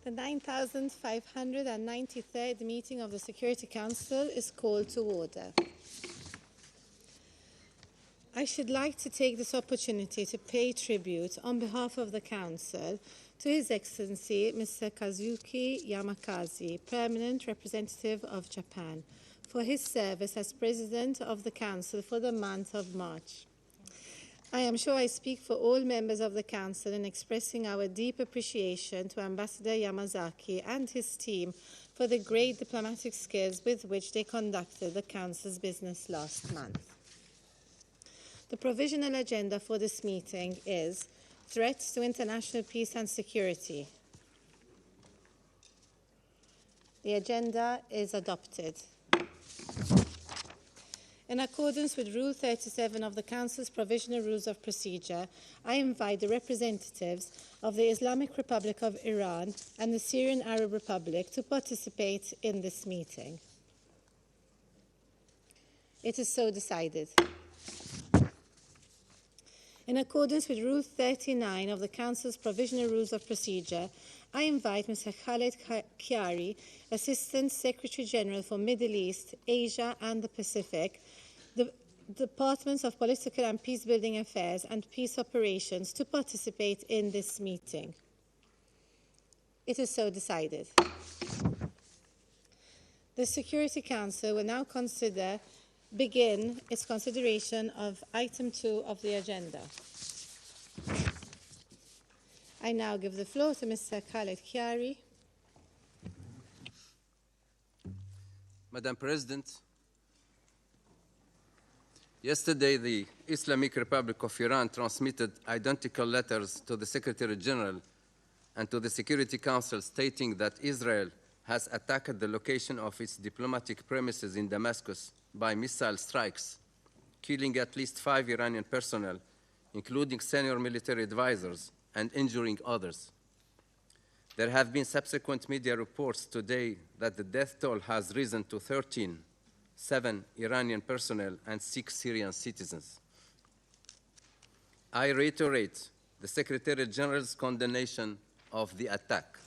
The 9,593rd meeting of the Security Council is called to order. I should like to take this opportunity to pay tribute on behalf of the Council to His Excellency Mr. Kazuki Yamakaze, Permanent Representative of Japan, for his service as President of the Council for the month of March. I am sure I speak for all members of the Council in expressing our deep appreciation to Ambassador Yamazaki and his team for the great diplomatic skills with which they conducted the Council's business last month. The provisional agenda for this meeting is threats to international peace and security. The agenda is adopted. In accordance with Rule 37 of the Council's Provisional Rules of Procedure, I invite the representatives of the Islamic Republic of Iran and the Syrian Arab Republic to participate in this meeting. It is so decided. In accordance with Rule 39 of the Council's Provisional Rules of Procedure, I invite Mr. Khaled Khiari, Assistant Secretary General for Middle East, Asia and the Pacific, the Departments of Political and Peacebuilding Affairs and Peace Operations to participate in this meeting. It is so decided. The Security Council will now begin its consideration of item 2 of the agenda. I now give the floor to Mr. Khaled Khiari. Madam President, yesterday the Islamic Republic of Iran transmitted identical letters to the Secretary General and to the Security Council stating that Israel has attacked the location of its diplomatic premises in Damascus by missile strikes, killing at least 5 Iranian personnel, including senior military advisors, and injuring others. There have been subsequent media reports today that the death toll has risen to 13, 7 Iranian personnel and 6 Syrian citizens. I reiterate the Secretary General's condemnation of the attack.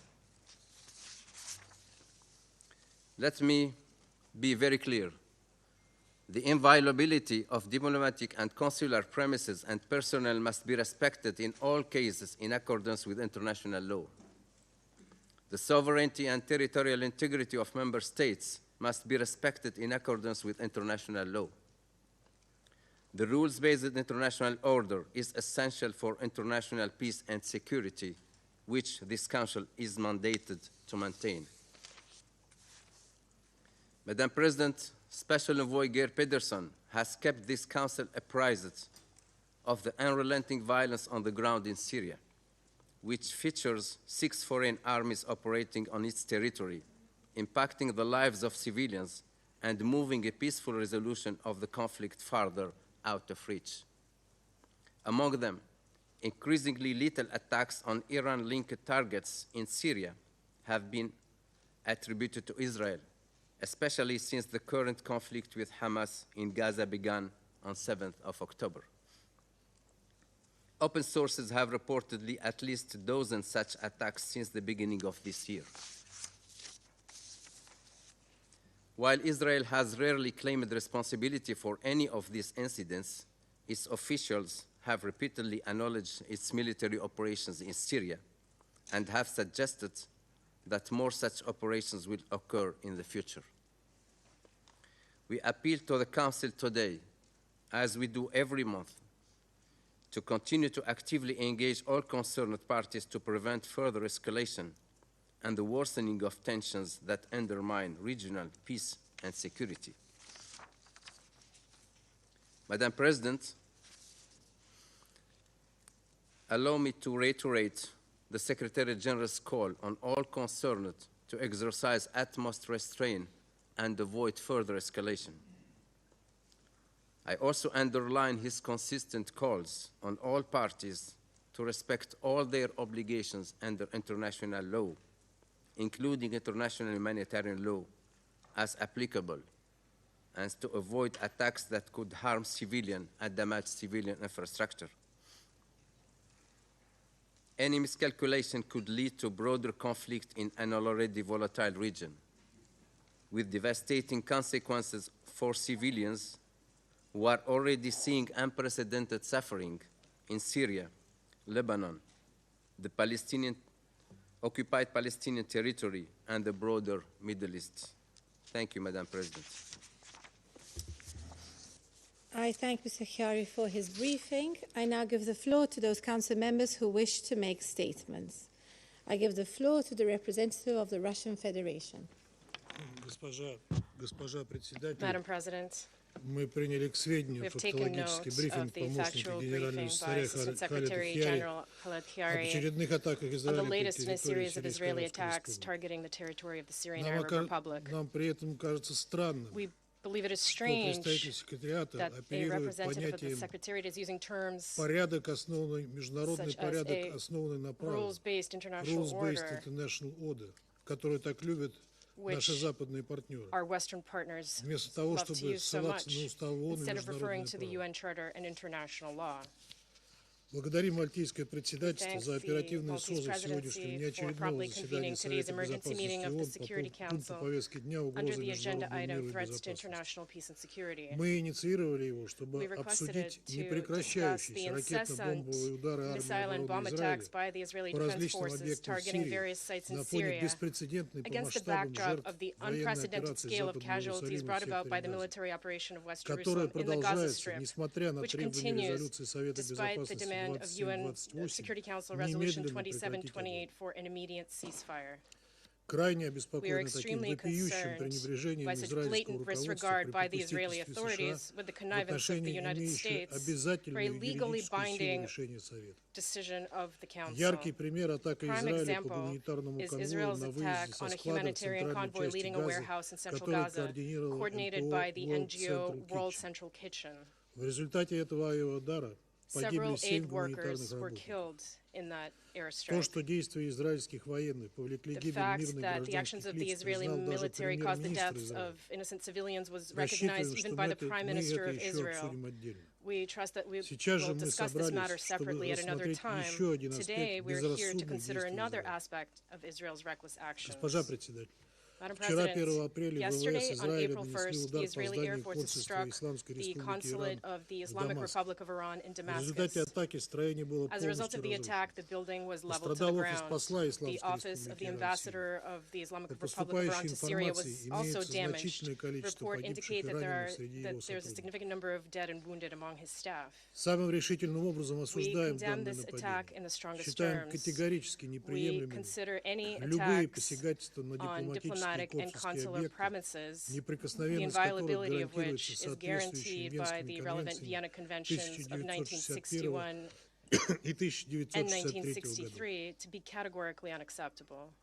Let me be very clear. The inviolability of diplomatic and consular premises and personnel must be respected in all cases in accordance with international law. The sovereignty and territorial integrity of member states must be respected in accordance with international law. The rules-based international order is essential for international peace and security, which this Council is mandated to maintain. Madam President, Special Envoy Geir Pedersen has kept this Council apprised of the unrelenting violence on the ground in Syria, which features 6 foreign armies operating on its territory, impacting the lives of civilians and moving a peaceful resolution of the conflict farther out of reach. Among them, increasingly lethal attacks on Iran-linked targets in Syria have been attributed to Israel, especially since the current conflict with Hamas in Gaza began on 7th of October. Open sources have reportedly at least a dozen such attacks since the beginning of this year. While Israel has rarely claimed responsibility for any of these incidents, its officials have repeatedly acknowledged its military operations in Syria and have suggested that more such operations will occur in the future. We appeal to the Council today, as we do every month, to continue to actively engage all concerned parties to prevent further escalation and the worsening of tensions that undermine regional peace and security. Madam President, allow me to reiterate the Secretary General's call on all concerned to exercise utmost restraint and avoid further escalation. I also underline his consistent calls on all parties to respect all their obligations under international law, including international humanitarian law, as applicable, and to avoid attacks that could harm civilian and damage civilian infrastructure. Any miscalculation could lead to broader conflict in an already volatile region, with devastating consequences for civilians who are already seeing unprecedented suffering in Syria, Lebanon, the occupied Palestinian territory, and the broader Middle East. Thank you, Madam President. I thank Mr. Chiari for his briefing. I now give the floor to those council members who wish to make statements. I give the floor to the representative of the Russian Federation. Madam President, мы приняли к сведению we have taken note фактологический of брифинг the factual помощника briefing генерального by секретаря Assistant Халеда Secretary Хиари General Khaled об Hiyari очередных атаках on the Израиля по latest in a территории series of Israeli Сирийской attacks Арабской targeting the territory of the Syrian Республики. Arab Republic. Нам при этом кажется странным, We believe it is что strange представитель секретариата that a оперирует representative of the понятием Secretariat is using terms порядок, основанный, международный such as порядок, a основанный на праве, rules-based international rules-based order, international order, который так любят наши which западные партнеры. our Western partners Вместо того, love to чтобы use so ссылаться much, на устав ООН и instead of referring международное to the право. UN Charter and international law. Благодарим Мальтийское председательство Thanks за the оперативный Maltese созыв сегодняшнего presidency for внеочередного promptly заседания convening today's Совета emergency meeting Безопасности of the ООН Security по пункту Council повестки дня under угрозы the agenda международному item миру и threats to безопасности. international peace and security. Мы инициировали его, чтобы We requested it обсудить to discuss the непрекращающиеся incessant ракетно-бомбовые удары армии missile and bomb обороны attacks Израиля by the Israeli по Defense различным Forces объектам в targeting Сирии various sites in на фоне Syria беспрецедентной по against the масштабам backdrop жертв of the военной unprecedented операции scale of Западного casualties Иерусалима в brought about by секторе the Газа, military operation of West которая Jerusalem in the Gaza продолжается, Strip, несмотря на which требования continues резолюции Совета despite the Безопасности demand of UN 2728 Security Council Resolution немедленно прекратить огонь. 2728 for an immediate ceasefire. Крайне We are обеспокоены таким extremely вопиющим concerned пренебрежением by such израильского blatant руководства disregard при by the Israeli попустительстве США authorities with the в connivance of the отношении United имеющей States for a обязательную legally юридическую силу binding решения Совета. decision of the Council. Яркий пример атака Prime Израиля по example гуманитарному is конвою Israel's на attack выезде со on a складов в humanitarian центральной convoy части leading a Газы, warehouse in central который Gaza, координировал coordinated НПО by the World NGO Central World Kitchen. Central Kitchen. В результате этого авиаудара погибли Several 7 aid гуманитарных workers were работников. killed in that То, airstrike. что действия израильских военных повлекли The гибель fact мирных that the actions гражданских of the лиц, Israeli признал даже military caused the премьер-министр deaths Израиля. of innocent civilians was Рассчитываем, recognized что even by the мы Prime это Minister of еще Israel. обсудим отдельно. We trust that we Сейчас же will мы discuss this matter собрались, separately чтобы at another рассмотреть time. еще один Today, аспект we're here to безрассудных consider действий another Израиля. aspect of Israel's reckless actions. Госпожа председатель, Madam вчера, President, 1 апреля, yesterday, ВВС on Израиля April нанесли 1st, the удар по Israeli Air зданию Forces консульства struck Исламской the Республики consulate Иран of the в Islamic Дамаске. Republic of Iran in В результате Damascus. атаки строение было As a result полностью of the разрушено. attack, the building was leveled to the Пострадал офис ground. посла The Исламской office of the Республики Иран в Сирии. ambassador of the Islamic По Republic of Iran поступающей to Syria was информации also имеется damaged. значительное количество Report погибших indicate и that раненых среди его there's a сотрудников. significant number of dead and wounded among his staff. Самым решительным образом We осуждаем condemn данное this attack in нападение. the strongest Считаем terms. категорически We неприемлемыми consider any любые attacks посягательства на on дипломатические diplomatic и and консульские consular объекты, premises, the неприкосновенность которых inviolability of гарантируется which is соответствующими guaranteed by Венскими the relevant конвенциями Vienna Conventions of 1961 1961 и and 1963 годов. 1963 to be categorically unacceptable.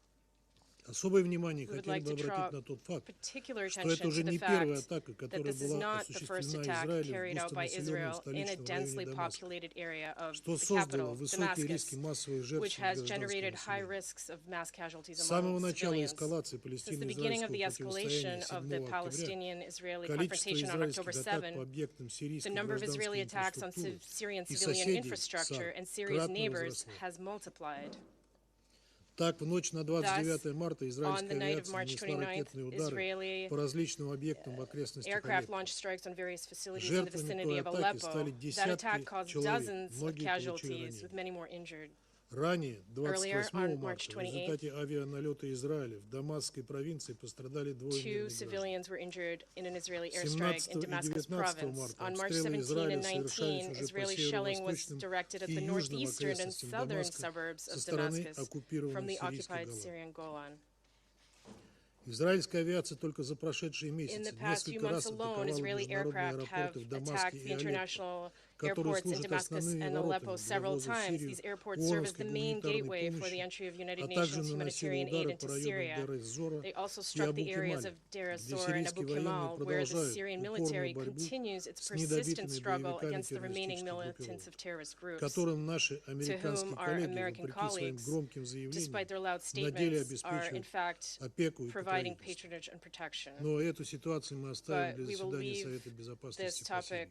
Особое внимание We would хотели like бы to draw обратить на тот факт, particular что это attention уже to the не первая fact атака, that которая this is была not the first осуществлена attack Израилем carried в out by густонаселенном Israel in a столичном районе densely Дамаска, populated area of что the создало capital, высокие Damascus, риски массовых жертв which has гражданского generated high населения. risks of mass casualties С самого among начала civilians. эскалации Since the beginning of the палестино-израильского escalation of противостояния the 7 октября Palestinian-Israeli количество confrontation on October израильских атак 7, по объектам the сирийской number of гражданской Israeli attacks on инфраструктуры Syrian и civilian соседей infrastructure САР and Syria's кратно neighbors возросло. has multiplied. Так, в ночь на 29 марта On израильская the night of авиация March нанесла 29th, ракетные удары Israeli по различным объектам в окрестностях aircraft Алеппо. launched strikes on various facilities in the Жертвами vicinity той of атаки стали Aleppo. That attack десятки caused человек, dozens of многие получили casualties, with ранения. many more injured. Ранее, Earlier, 28 on March марта, в 28th, результате авианалета Израиля в Дамасской провинции пострадали двое Two мирных граждан. civilians were injured in an Israeli airstrike 17 in и Damascus 19 province. марта On March обстрелы 17 Израиля and 19, совершались уже по Israeli shelling was северо-восточным directed at и the южным northeastern and окрестностям southern Дамаска suburbs со of стороны Damascus from оккупированной the сирийской occupied Голландии. Syrian Golan. Израильская авиация только за прошедшие In the месяцы past few несколько months раз alone, атаковала Israeli международные aircraft have аэропорты в Дамаске attacked и the Алеппо, international которые airports in служат Damascus основными and Aleppo воротами для several ввоза в times. Сирию These airports serve as the ООНовской main гуманитарной gateway for the помощи, entry of United а также Nations наносила humanitarian aid удары into по районам Syria. Дер-эз-Зора They also и struck the areas Абу-Кемаль, of Deir где ez-Zor and сирийские Abu военные Kemal, where the продолжают Syrian упорную military борьбу continues its с persistent недобитыми struggle боевиками against the remaining террористических militants группировок, of terrorist groups, которым наши to американские whom our коллеги, American вопреки своим colleagues, громким despite their заявлениям, loud на деле statements, are in обеспечивают fact опеку и providing покровительство. patronage and protection. Но эту ситуацию мы оставим But для we will заседания leave Совета this Безопасности по topic Сирии.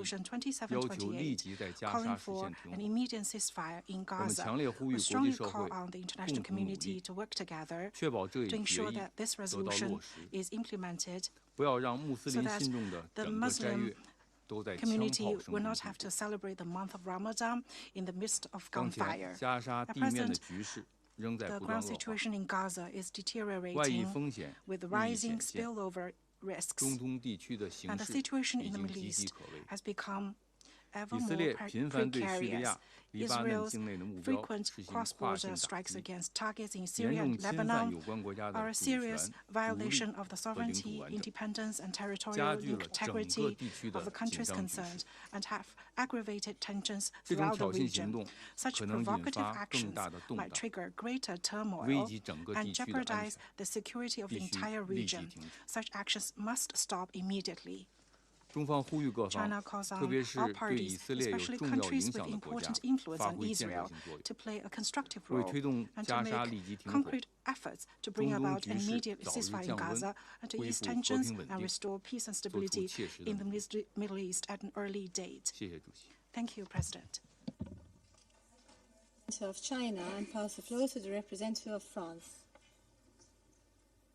Resolution 要求立 2728, 即在加 calling 沙实 for 现停 an 火。 immediate ceasefire in 我们 Gaza. 强烈呼吁 We 国际 strongly 社 call 会 on the 共 international 同努 community 力， to work together 确保这一 to 决 ensure 议 that this 得到 resolution 落实， is implemented 不要让穆斯 so 林 that 信众的 the 整个斋 Muslim 月都在枪 community 炮声 will 中 not 度 have 过 to。celebrate the month of Ramadan in the midst of 当前 gunfire. 加沙 At 地面的 present, 局势仍在 the 不断 ground 恶化， situation in Gaza is 外溢 deteriorating 风险 with 日益 rising 显现， spillover risks, 中东地区的形 and the 势 situation 已 in the 经 Middle 岌岌 East 可危。 has become ever 以色 more 列频繁对叙利 precarious. 亚、黎巴嫩 Israel's 境内的目标 frequent 实行跨 cross-border 境打 strikes 击， against targets in 严 Syria 重 and 侵犯有 Lebanon 关国家 are 的 a 主 serious 权、独 violation 立 of the 和领土 sovereignty, 完整， independence, and 加 territorial 剧了整个 integrity 地区 of 的 the 紧 countries 张局势。 concerned and have aggravated tensions 这种 throughout the 挑衅行 region. 动 Such 可能引 provocative 发更 actions 大的动 might 荡， trigger greater 危 turmoil 及整个 and 地区的安 jeopardize 全， the security of the 必须 entire 立即 region. 停止。 Such actions must stop immediately. 中方呼吁各方 China，calls 特 on 别 all 是对以 parties, 色列有 especially 重要 countries 影 with 响的国家 important influence 发 on 挥建设 Israel, 性作用， to play a constructive 为 role 推动 and to 加沙 make 立即停火， concrete efforts to bring 中东 about 局 an 势 immediate 早日 ceasefire in 降温， Gaza and to 恢 ease 复和 tensions 平稳 and 定， restore peace and 做出 stability 切实的 in the 努力。 Middle East at an early date. 谢谢主席。 Thank you, President. Of China and pass the floor to the representative of France.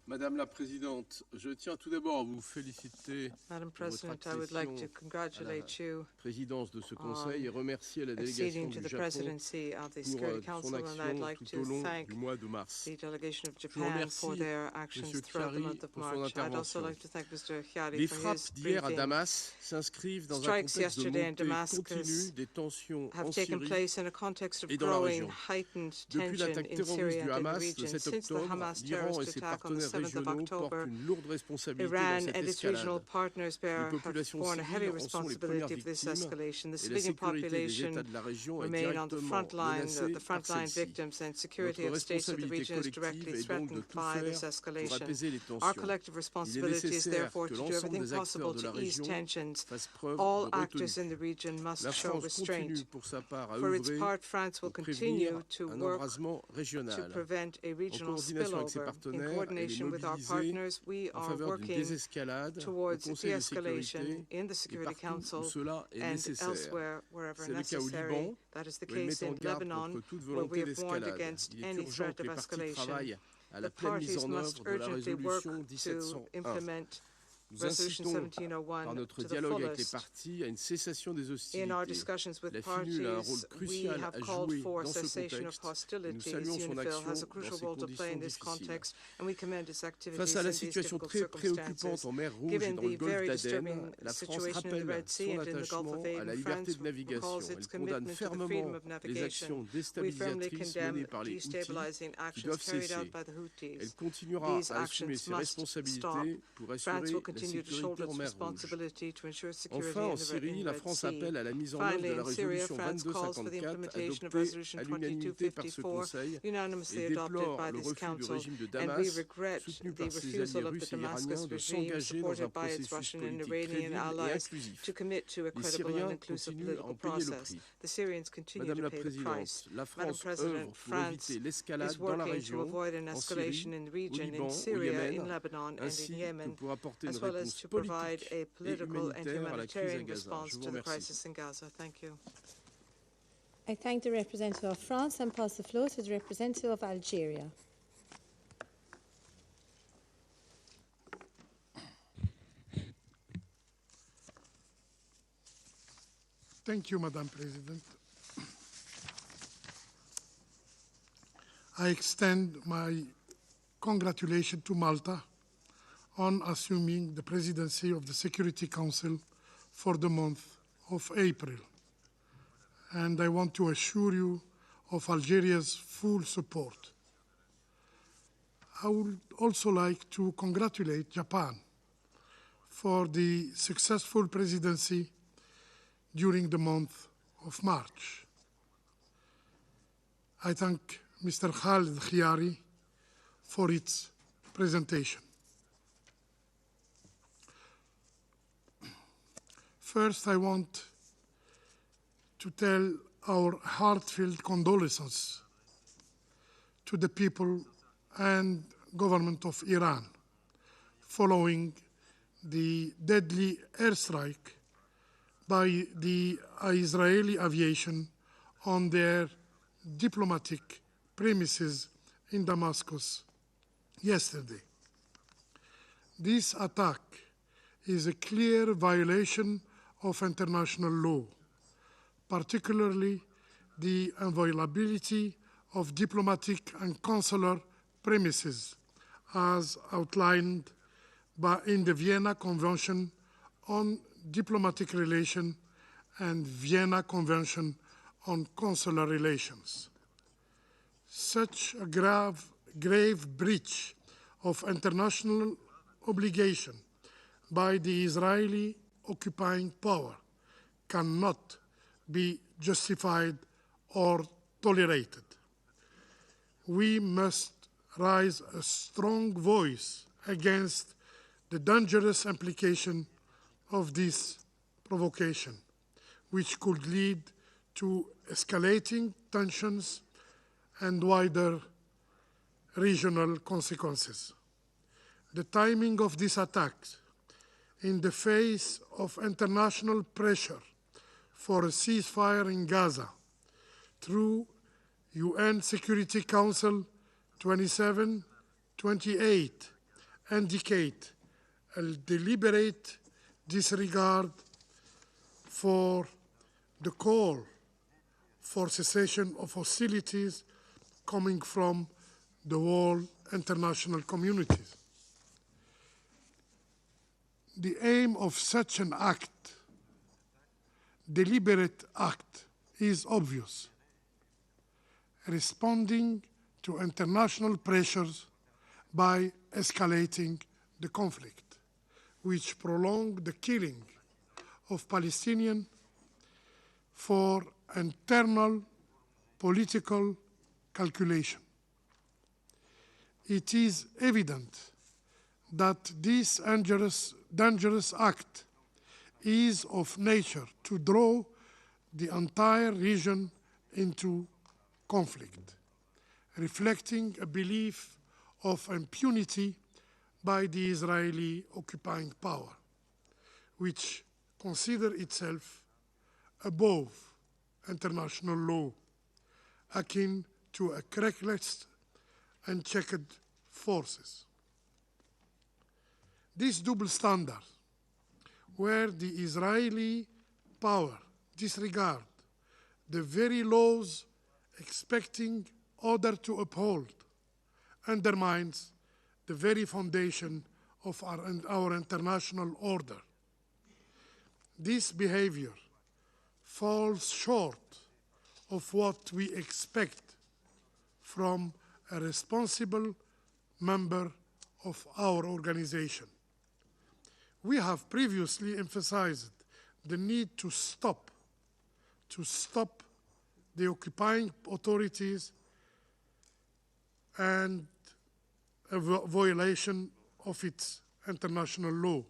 Madame la Présidente, je tiens tout d'abord à vous féliciter Madam pour votre President, I would like to accession à congratulate you la présidence de ce Conseil et remercier la délégation acceding to du the Japon presidency of the pour Security son Council, and I'd action like tout au to long thank du mois de mars. the delegation of Je vous Japan remercie, for their actions Monsieur throughout the Chiari, month of pour son March. I'd also intervention. like to thank Mr. Chiari Les for frappes his d'hier à briefing. Damas s'inscrivent dans un Strikes contexte de yesterday in montée Damascus continue des tensions have en taken Syrie place in a context of et dans la growing, région. heightened Depuis tension l'attaque in terroriste Syria du and in the Hamas region. le 7 Since the octobre, Hamas l'Iran et terrorist ses attack on the partenaires 7th of régionaux portent October, une lourde responsabilité dans Iran cette and its regional escalade. partners Les have populations borne a heavy civiles en sont les premières responsibility for this victimes escalation. The et la civilian sécurité des population États de la région est remain on the directement front line, menacée the par frontline celle-ci. victims, and security Notre of states of the responsabilité region is collective directly est donc de threatened tout by this faire pour escalation. apaiser les Our tensions. collective Il est responsibility is nécessaire therefore que to do l'ensemble everything des acteurs possible de la to ease région tensions. fassent preuve All de actors retenue. in the region must La show France continue restraint. pour sa part à For its œuvrer part, France will pour continue prévenir to un work embrasement to régional. prevent a En regional coordination avec ses spillover. In partenaires et les coordination with our mobiliser partners, we en are faveur d'une working désescalade au towards Conseil de de-escalation sécurité in the et Security partout où Council cela est and nécessaire. elsewhere wherever C'est le cas au necessary. Liban, That is the où elle case met en in garde Lebanon, contre toute where we volonté have warned d'escalade. against Il est any urgent threat que of les parties escalation. travaillent à la The pleine mise parties en must œuvre de la urgently work résolution to 1701. implement Nous Resolution incitons 1701 par notre to the dialogue avec les fullest. parties à une cessation des In our hostilités. discussions with La FINUL a un rôle parties, we crucial have à called jouer for dans ce cessation of contexte et nous hostilities. saluons son UNIFIL action has a dans crucial ces role to play in conditions this difficiles. context, and we commend its activities Face à la in these situation difficult très préoccupante circumstances. en mer Rouge et Given dans le the golfe very d'Aden, disturbing la France situation in the rappelle Red Sea son and in the Gulf of attachement à Aden, la liberté France de navigation. recalls Elle its condamne commitment to the freedom fermement of les navigation. actions We firmly déstabilisatrices condemn menées par les Houthis destabilizing qui actions doivent carried out cesser. by the Houthis. Elle continuera These à assumer actions ses must responsabilités stop. pour France assurer will la continue to sécurité shoulder en its mer Rouge. responsibility to ensure security Enfin, en in Syrie, the la Red France Sea. appelle à la mise en œuvre Finally, de la in Syria, résolution France calls for the 2254 implementation of adoptée Resolution à l'unanimité par ce 2254, Conseil unanimously et adopted déplore by le this refus du Council, régime de and we Damas, regret soutenu the par ses alliés refusal of russes the et iraniens, Damascus de regime, s'engager dans un supported by its processus Russian and politique Iranian crédible et allies, inclusif. to commit to a Les credible and Syriens inclusive continuent à political en payer le process. prix. The Syrians continue Madame to la pay the price. Présidente, la Madam France President, œuvre pour France éviter l'escalade is dans la working to région, avoid an en escalation Syrie, in the au region, in Liban, au Syria, in Yémen, Lebanon, and ainsi in que Yemen, pour apporter une as well as réponse to provide politique a et political and humanitaire à la crise à humanitarian Gaza. response Je vous to the remercie. crisis in Gaza. Thank you. I thank the representative of France and pass the floor to the representative of Algeria. Thank you, Madam President. I extend my congratulations to Malta on assuming the presidency of the Security Council for the month of April. And I want to assure you of Algeria's full support. I would also like to congratulate Japan for the successful presidency during the month of March. I thank Mr. Khaled Khiari for its presentation. First, I want to tell our heartfelt condolences to the people and government of Iran following the deadly airstrike by the Israeli aviation on their diplomatic premises in Damascus yesterday. This attack is a clear violation of international law, particularly the inviolability of diplomatic and consular premises as outlined in the Vienna Convention on Diplomatic Relations and Vienna Convention on Consular Relations. Such a grave breach of international obligation by the Israeli occupying power cannot be justified or tolerated. We must raise a strong voice against the dangerous implication of this provocation, which could lead to escalating tensions and wider regional consequences. The timing of these attacks, in the face of international pressure for a ceasefire in Gaza through UN Security Council 2728, indicate a deliberate disregard for the call for cessation of hostilities coming from the whole international communities. The aim of such an act, deliberate act, is obvious: responding to international pressures by escalating the conflict, which prolong the killing of Palestinians for internal political calculation. It is evident that this dangerous act is of nature to draw the entire region into conflict, reflecting a belief of impunity by the Israeli occupying power, which considers itself above international law, akin to a reckless and checked forces. This double standard, where the Israeli power disregard the very laws expecting others to uphold, undermines the very foundation of our international order. This behavior falls short of what we expect from a responsible member of our organization. We have previously emphasized the need to stop the occupying authorities and a violation of its international law.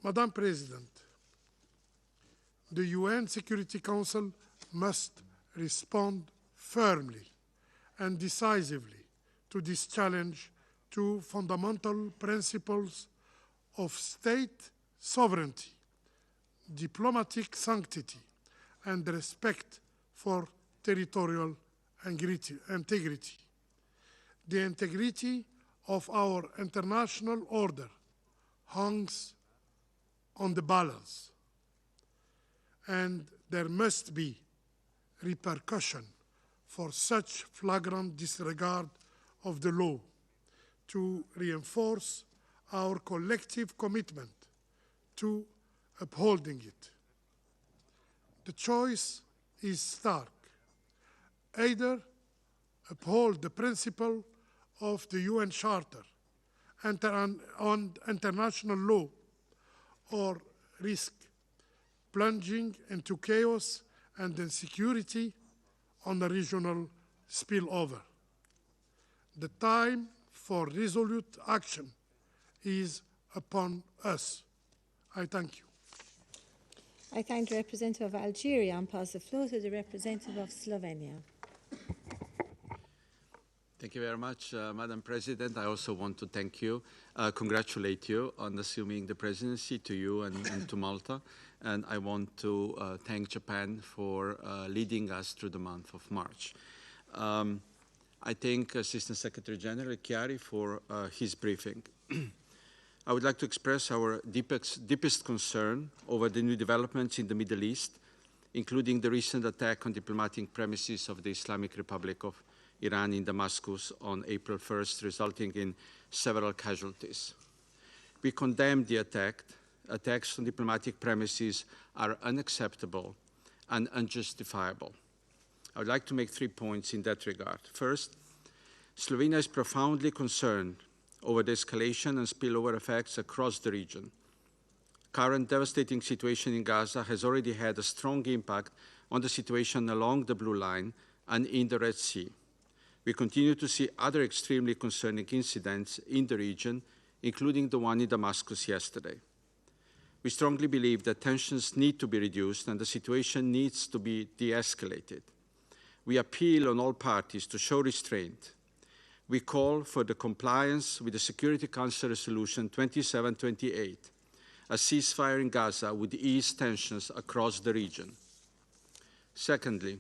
Madam President, the UN Security Council must respond firmly and decisively to this challenge to fundamental principles of state sovereignty, diplomatic sanctity, and respect for territorial integrity. The integrity of our international order hangs on the balance, and there must be repercussion for such flagrant disregard of the law to reinforce our collective commitment to upholding it. The choice is stark: either uphold the principle of the UN Charter on international law, or risk plunging into chaos and insecurity on a regional spillover. The time for resolute action is upon us. I thank you. I thank the representative of Algeria and pass the floor to the representative of Slovenia. Thank you very much, Madam President. I also want to thank you, congratulate you on assuming the presidency, to you and to Malta. And I want to thank Japan for leading us through the month of March. I thank Assistant Secretary General Chiari for his briefing. I would like to express our deepest concern over the new developments in the Middle East, including the recent attack on diplomatic premises of the Islamic Republic of Iran in Damascus on April 1st, resulting in several casualties. We condemn the attacks on diplomatic premises are unacceptable and unjustifiable. I would like to make 3 points in that regard. First, Slovenia is profoundly concerned over the escalation and spillover effects across the region. Current devastating situation in Gaza has already had a strong impact on the situation along the Blue Line and in the Red Sea. We continue to see other extremely concerning incidents in the region, including the one in Damascus yesterday. We strongly believe that tensions need to be reduced and the situation needs to be de-escalated. We appeal on all parties to show restraint. We call for the compliance with the Security Council Resolution 2728. A ceasefire in Gaza would ease tensions across the region. Secondly,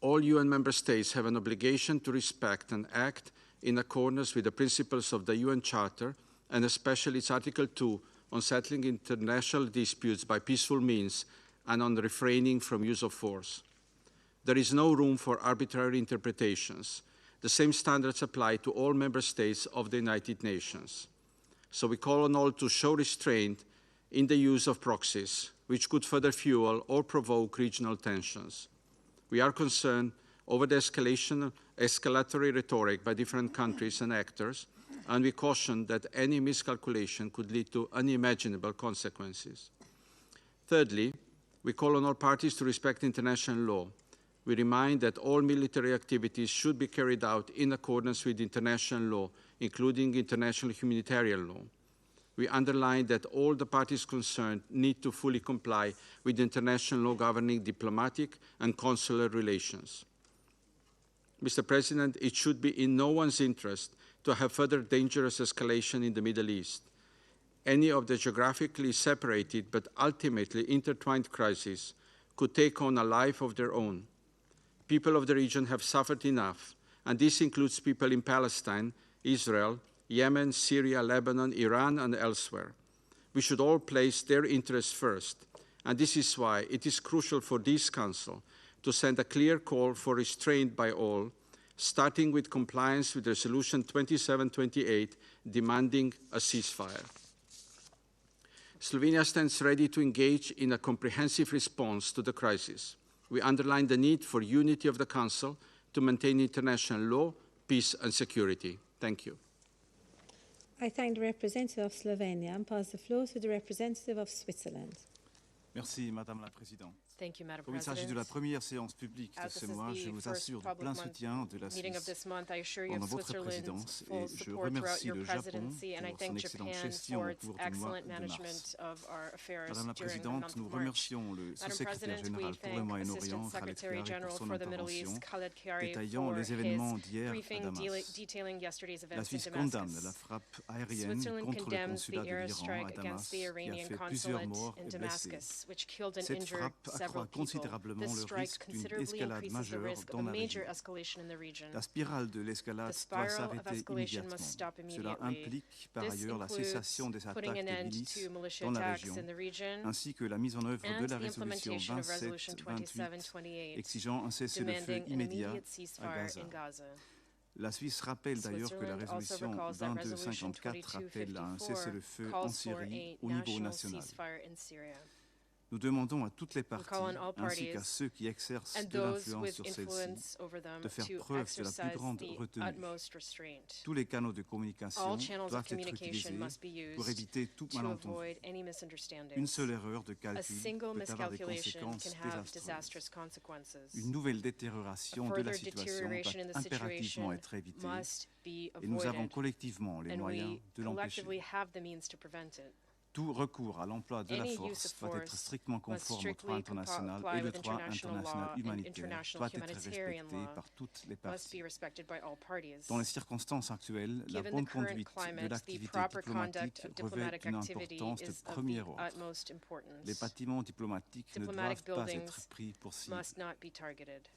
all UN member states have an obligation to respect and act in accordance with the principles of the UN Charter, and especially its Article 2 on settling international disputes by peaceful means and on refraining from use of force. There is no room for arbitrary interpretations. The same standards apply to all member states of the United Nations. So we call on all to show restraint in the use of proxies, which could further fuel or provoke regional tensions. We are concerned over the escalatory rhetoric by different countries and actors, and we caution that any miscalculation could lead to unimaginable consequences. Thirdly, we call on all parties to respect international law. We remind that all military activities should be carried out in accordance with international law, including international humanitarian law. We underline that all the parties concerned need to fully comply with international law governing diplomatic and consular relations. Mr. President, it should be in no one's interest to have further dangerous escalation in the Middle East. Any of the geographically separated but ultimately intertwined crises could take on a life of their own. People of the region have suffered enough, and this includes people in Palestine, Israel, Yemen, Syria, Lebanon, Iran, and elsewhere. We should all place their interests first, and this is why it is crucial for this Council to send a clear call for restraint by all, starting with compliance with Resolution 2728 demanding a ceasefire. Slovenia stands ready to engage in a comprehensive response to the crisis. We underline the need for unity of the Council to maintain international law, peace and security. Thank you. I thank the representative of Slovenia and pass the floor to the representative of Switzerland. Merci, Madame la Présidente. Thank you, Madam Comme il s'agit de la President. première séance publique de As ce this is mois, je the vous first assure du public plein month soutien de la meeting of Suisse this month, I assure you pendant of votre Switzerland's présidence full et je support throughout remercie your le Japon presidency, and I pour thank son excellente Japan gestion for au its cours du mois excellent de mars. management of our affairs Madame la during the Présidente, month nous of March. remercions le Madam sous-secrétaire President, we général pour le thank Moyen-Orient, Assistant Khaled Secretary Khari, General pour son for the Middle intervention, East, Khaled Khari, détaillant for les événements his d'hier à briefing Damas. detailing yesterday's La events in Suisse condamne la Damascus. frappe aérienne Switzerland contre le condemns the consulat de l'Iran à airstrike Damas, against the qui a Iranian fait plusieurs consulate morts in et blessés. Damascus, which killed and Cette injured frappe several accroît people. considérablement This le strike risque d'une considerably escalade increases the majeure risk of dans a la major région. escalation in the region. La spirale de l'escalade The doit spiral of s'arrêter escalation immédiatement. must stop Cela immediately. implique par This ailleurs la includes cessation des putting attaques an des end milices to militia dans la attacks région, in the region ainsi que la mise en œuvre and de la the résolution implementation of Resolution 2728 2728 exigeant un cessez-le-feu demanding an immédiat immediate à ceasefire Gaza. in Gaza. La Suisse rappelle d'ailleurs que la Switzerland also résolution recalls that Resolution 2254 appelle à un 2254 cessez-le-feu en calls for Syrie a au niveau national national. ceasefire in Syria. Nous demandons à toutes les call parties, on all ainsi qu'à parties ceux qui exercent and de those l'influence with sur celle-ci, influence over them de faire to preuve de la plus exercise grande the retenue. utmost restraint. Tous les canaux de communication All channels of doivent être communication utilisés must be pour used éviter tout to malentendu. avoid any Une misunderstandings. seule erreur de A calcul single peut avoir des miscalculation conséquences can have désastreuses. disastrous consequences. Une nouvelle détérioration de la Further situation deterioration in doit the impérativement situation être évitée must be et nous avons avoided, collectivement les and moyens we de l'empêcher. collectively have the means to prevent it. Tout recours à l'emploi de la Any use force of doit être force strictement must conforme au strictly droit international comply et le with droit international international law and humanitaire international doit être humanitarian respecté law par toutes les must parties. be respected by all parties. Dans les circonstances actuelles, la Given bonne the current conduite de climate, the l'activité proper diplomatique conduct of revêt diplomatic une activity importance de is of the premier ordre. utmost importance. Les bâtiments diplomatiques ne Diplomatic doivent pas buildings être pris pour cible. must not be targeted.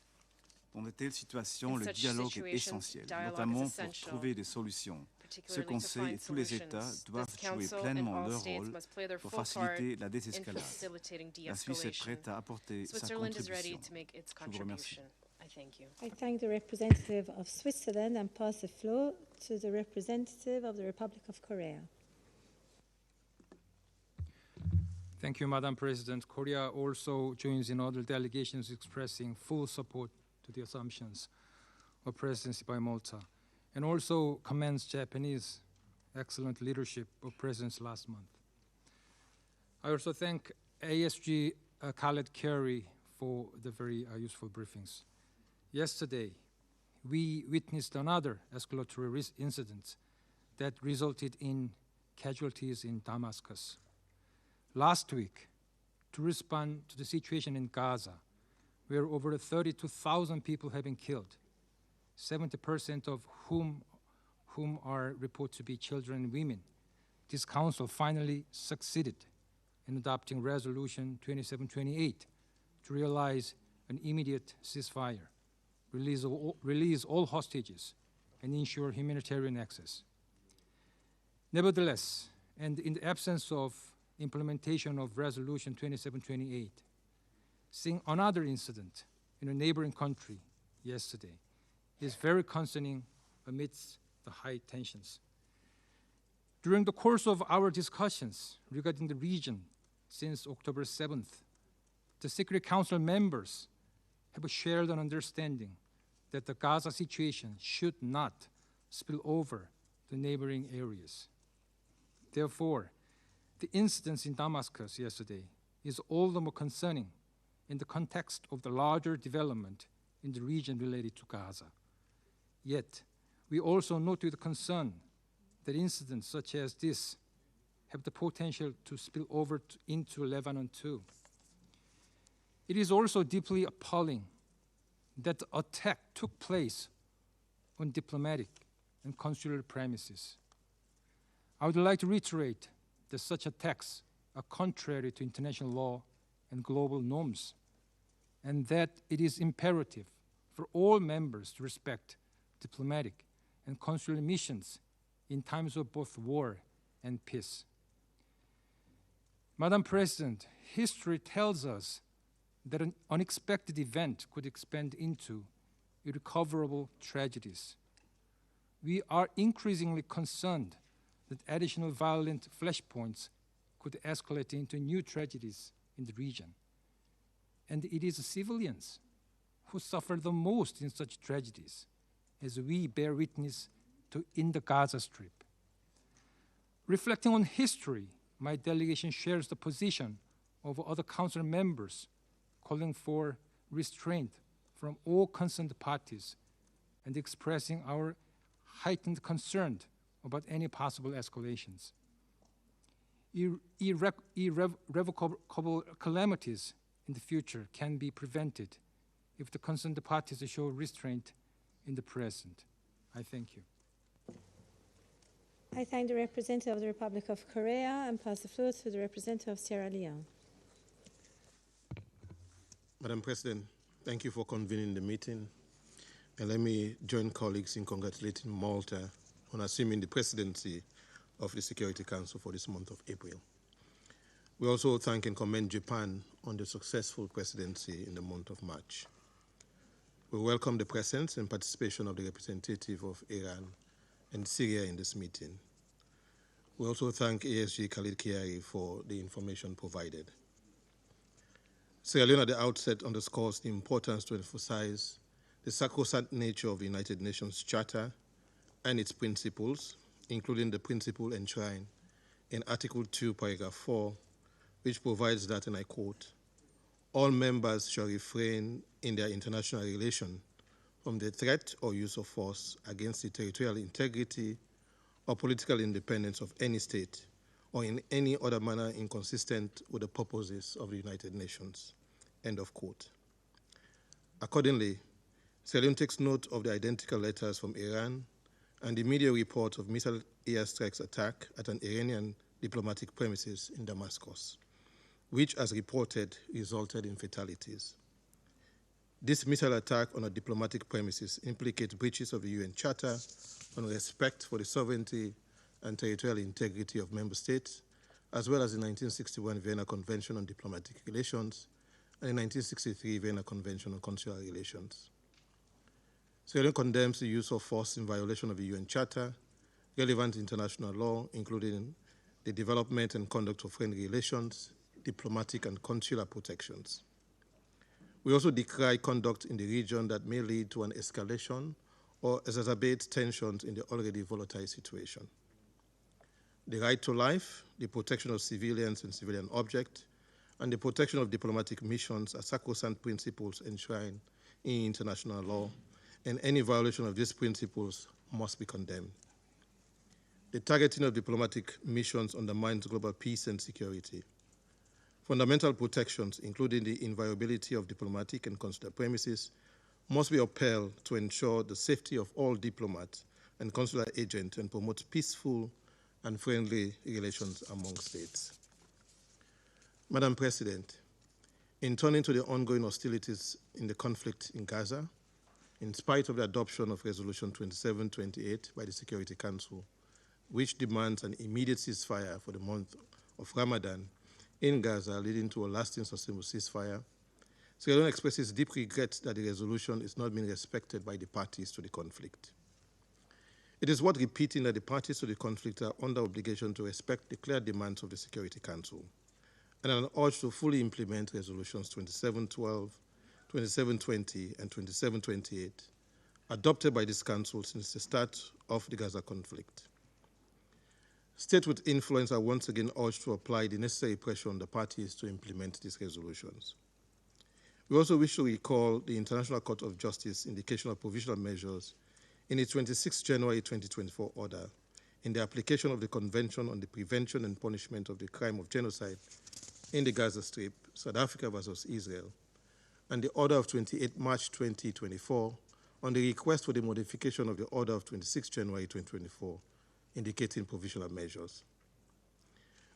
Dans de telles situations, In le such dialogue est situations, essentiel, dialogue is notamment pour essential, trouver des solutions. Ce particularly to Conseil et find tous les États solutions. doivent This jouer Council and pleinement all leur states rôle must play their pour full part faciliter la in désescalade. facilitating La Suisse est de-escalation. prête à apporter sa Switzerland is ready contribution. to make its Je vous remercie. contribution. I thank you. I thank the representative of Switzerland and pass the floor to the representative of the Republic of Korea. Thank you, Madam President. Korea also joins in other delegations expressing full support to the assumptions of presidency by Malta, and also commends Japanese excellent leadership of presidents last month. I also thank ASG Khaled Kerry for the very useful briefings. Yesterday, we witnessed another escalatory incident that resulted in casualties in Damascus. Last week, to respond to the situation in Gaza, where over 32,000 people have been killed, 70% of whom are reported to be children and women, this Council finally succeeded in adopting Resolution 2728 to realize an immediate ceasefire, release all hostages, and ensure humanitarian access. Nevertheless, and in the absence of implementation of Resolution 2728, seeing another incident in a neighboring country yesterday is very concerning amidst the high tensions. During the course of our discussions regarding the region since October 7th, the Security Council members have shared an understanding that the Gaza situation should not spill over the neighboring areas. Therefore, the incidents in Damascus yesterday is all the more concerning in the context of the larger development in the region related to Gaza. Yet, we also note with concern that incidents such as this have the potential to spill over into Lebanon too. It is also deeply appalling that the attack took place on diplomatic and consular premises. I would like to reiterate that such attacks are contrary to international law and global norms, and that it is imperative for all members to respect diplomatic and consular missions in times of both war and peace. Madam President, history tells us that an unexpected event could expand into irrecoverable tragedies. We are increasingly concerned that additional violent flashpoints could escalate into new tragedies in the region. And it is civilians who suffer the most in such tragedies, as we bear witness to in the Gaza Strip. Reflecting on history, my delegation shares the position of other council members calling for restraint from all concerned parties and expressing our heightened concern about any possible escalations. Irrevocable calamities in the future can be prevented if the concerned parties show restraint in the present. I thank you. I thank the representative of the Republic of Korea and pass the floor to the representative of Sierra Leone. Madam President, thank you for convening the meeting. And let me join colleagues in congratulating Malta on assuming the presidency of the Security Council for this month of April. We also thank and commend Japan on the successful presidency in the month of March. We welcome the presence and participation of the representative of Iran and Syria in this meeting. We also thank ASG Khalid Kiari for the information provided. Sierra Leone at the outset underscores the importance to emphasize the sacrosanct nature of the United Nations Charter and its principles, including the principle enshrined in Article 2, Paragraph 4, which provides that, and I quote, all members shall refrain in their international relation from the threat or use of force against the territorial integrity or political independence of any state or in any other manner inconsistent with the purposes of the United Nations, end of quote. Accordingly, Sierra Leone takes note of the identical letters from Iran and the media reports of missile airstrikes attack at an Iranian diplomatic premises in Damascus, which, as reported, resulted in fatalities. This missile attack on a diplomatic premises implicates breaches of the UN Charter on respect for the sovereignty and territorial integrity of member states, as well as the 1961 Vienna Convention on Diplomatic Relations and the 1963 Vienna Convention on Consular Relations. Sierra Leone condemns the use of force in violation of the UN Charter, relevant international law, including the development and conduct of friendly relations, diplomatic and consular protections. We also decry conduct in the region that may lead to an escalation or exacerbate tensions in the already volatile situation. The right to life, the protection of civilians and civilian objects, and the protection of diplomatic missions are sacrosanct principles enshrined in international law, and any violation of these principles must be condemned. The targeting of diplomatic missions undermines global peace and security. Fundamental protections, including the inviolability of diplomatic and consular premises, must be upheld to ensure the safety of all diplomats and consular agents and promote peaceful and friendly relations among states. Madam President, in turning to the ongoing hostilities in the conflict in Gaza, in spite of the adoption of Resolution 2728 by the Security Council, which demands an immediate ceasefire for the month of Ramadan in Gaza, leading to a lasting sustainable ceasefire, Sierra Leone expresses deep regret that the resolution is not being respected by the parties to the conflict. It is worth repeating that the parties to the conflict are under obligation to respect the clear demands of the Security Council and are urged to fully implement Resolutions 2712, 2720, and 2728 adopted by this Council since the start of the Gaza conflict. States with influence are once again urged to apply the necessary pressure on the parties to implement these resolutions. We also wish to recall the International Court of Justice indication of provisional measures in its 26 January 2024 order in the application of the Convention on the Prevention and Punishment of the Crime of Genocide in the Gaza Strip, South Africa versus Israel, and the order of 28 March 2024 on the request for the modification of the order of 26 January 2024 indicating provisional measures.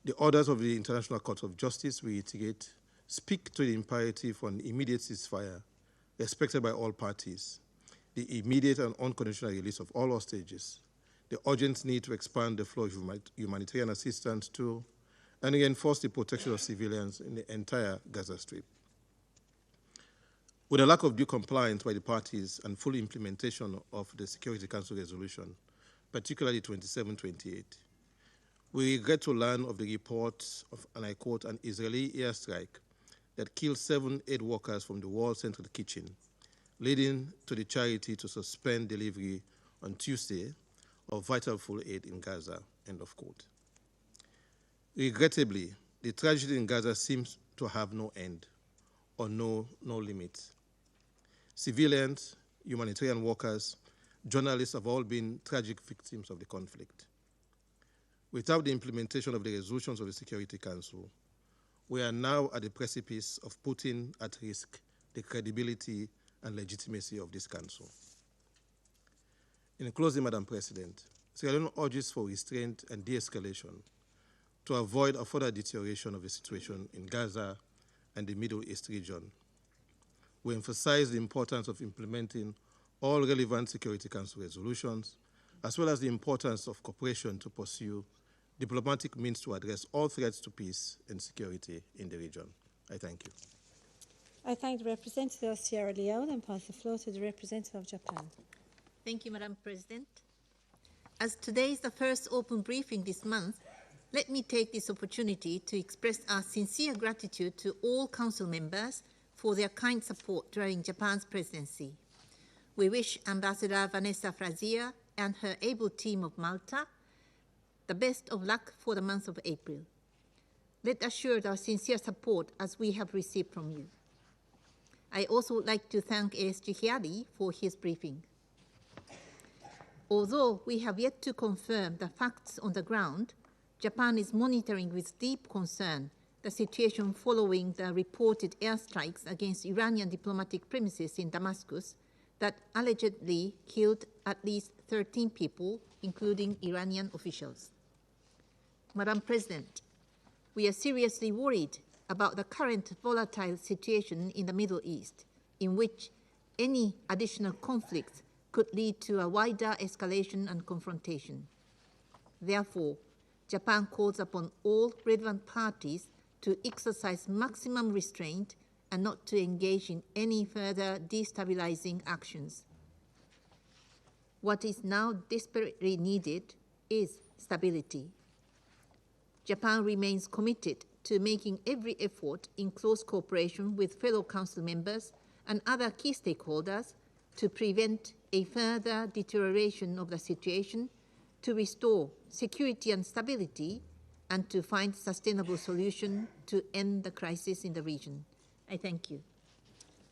The orders of the International Court of Justice, we reiterate, speak to the imperative for an immediate ceasefire respected by all parties, the immediate and unconditional release of all hostages, the urgent need to expand the flow of humanitarian assistance to, and reinforce the protection of civilians in the entire Gaza Strip. With a lack of due compliance by the parties and full implementation of the Security Council resolution, particularly 2728, we regret to learn of the reports of, and I quote, an Israeli airstrike that killed 7 aid workers from the World Central Kitchen, leading to the charity to suspend delivery on Tuesday of vital food aid in Gaza, end of quote. Regrettably, the tragedy in Gaza seems to have no end or no limits. Civilians, humanitarian workers, journalists have all been tragic victims of the conflict. Without the implementation of the resolutions of the Security Council, we are now at the precipice of putting at risk the credibility and legitimacy of this Council. In closing, Madam President, Sierra Leone urges for restraint and de-escalation to avoid a further deterioration of the situation in Gaza and the Middle East region. We emphasize the importance of implementing all relevant Security Council resolutions, as well as the importance of cooperation to pursue diplomatic means to address all threats to peace and security in the region. I thank you. I thank the representative of Sierra Leone and pass the floor to the representative of Japan. Thank you, Madam President. As today is the first open briefing this month, let me take this opportunity to express our sincere gratitude to all Council members for their kind support during Japan's presidency. We wish Ambassador Vanessa Frazier and her able team of Malta the best of luck for the month of April. Let assure our sincere support as we have received from you. I also would like to thank ASG Hiari for his briefing. Although we have yet to confirm the facts on the ground, Japan is monitoring with deep concern the situation following the reported airstrikes against Iranian diplomatic premises in Damascus that allegedly killed at least 13 people, including Iranian officials. Madam President, we are seriously worried about the current volatile situation in the Middle East, in which any additional conflicts could lead to a wider escalation and confrontation. Therefore, Japan calls upon all relevant parties to exercise maximum restraint and not to engage in any further destabilizing actions. What is now desperately needed is stability. Japan remains committed to making every effort in close cooperation with fellow Council members and other key stakeholders to prevent a further deterioration of the situation, to restore security and stability, and to find sustainable solution to end the crisis in the region. I thank you.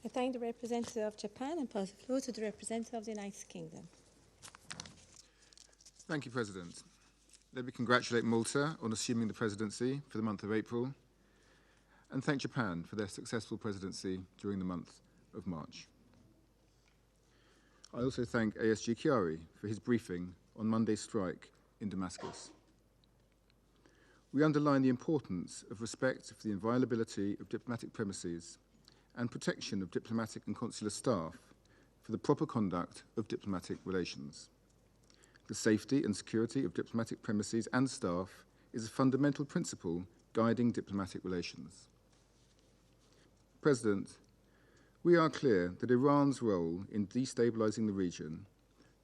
I thank the representative of Japan and pass the floor to the representative of the United Kingdom. Thank you, President. Let me congratulate Malta on assuming the presidency for the month of April and thank Japan for their successful presidency during the month of March. I also thank ASG Chiari for his briefing on Monday's strike in Damascus. We underline the importance of respect for the inviolability of diplomatic premises and protection of diplomatic and consular staff for the proper conduct of diplomatic relations. The safety and security of diplomatic premises and staff is a fundamental principle guiding diplomatic relations. President, we are clear that Iran's role in destabilizing the region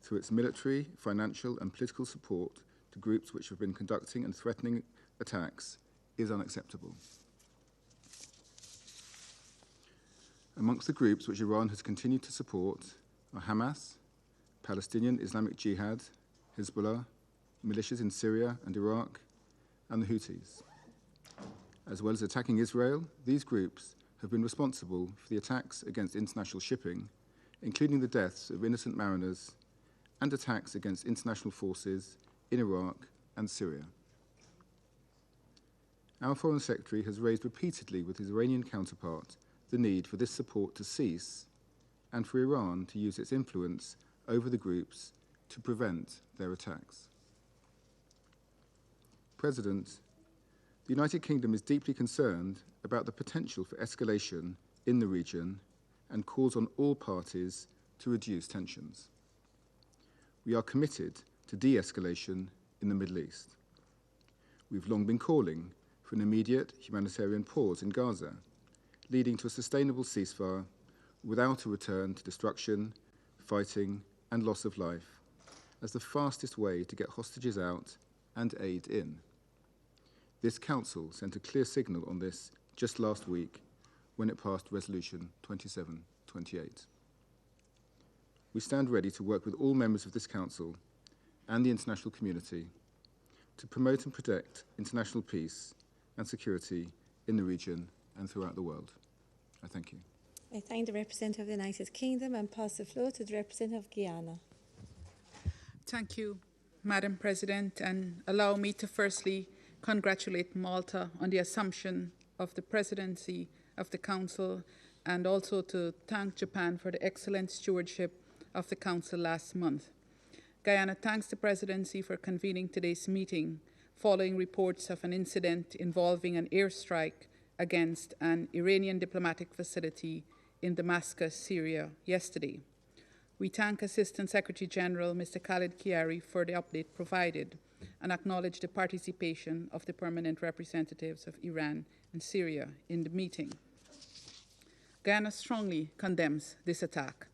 through its military, financial and political support to groups which have been conducting and threatening attacks is unacceptable. Amongst the groups which Iran has continued to support are Hamas, Palestinian Islamic Jihad, Hezbollah, militias in Syria and Iraq, and the Houthis. As well as attacking Israel, these groups have been responsible for the attacks against international shipping, including the deaths of innocent mariners, and attacks against international forces in Iraq and Syria. Our Foreign Secretary has raised repeatedly with his Iranian counterpart the need for this support to cease and for Iran to use its influence over the groups to prevent their attacks. President, the United Kingdom is deeply concerned about the potential for escalation in the region and calls on all parties to reduce tensions. We are committed to de-escalation in the Middle East. We've long been calling for an immediate humanitarian pause in Gaza, leading to a sustainable ceasefire without a return to destruction, fighting, and loss of life, as the fastest way to get hostages out and aid in. This Council sent a clear signal on this just last week when it passed Resolution 2728. We stand ready to work with all members of this Council and the international community to promote and protect international peace and security in the region and throughout the world. I thank you. I thank the representative of the United Kingdom and pass the floor to the representative of Guyana. Thank you, Madam President, and allow me to firstly congratulate Malta on the assumption of the presidency of the Council and also to thank Japan for the excellent stewardship of the Council last month. Guyana thanks the presidency for convening today's meeting following reports of an incident involving an airstrike against an Iranian diplomatic facility in Damascus, Syria, yesterday. We thank Assistant Secretary General Mr. Khalid Chiari for the update provided and acknowledge the participation of the permanent representatives of Iran and Syria in the meeting. Guyana strongly condemns this attack.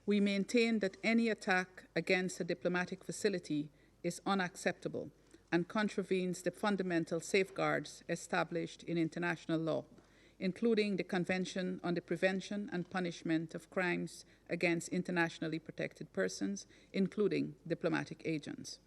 We maintain that any attack against a diplomatic facility is unacceptable and contravenes the fundamental safeguards established in international law, including the Convention on the Prevention and Punishment of Crimes against Internationally Protected Persons, including diplomatic agents.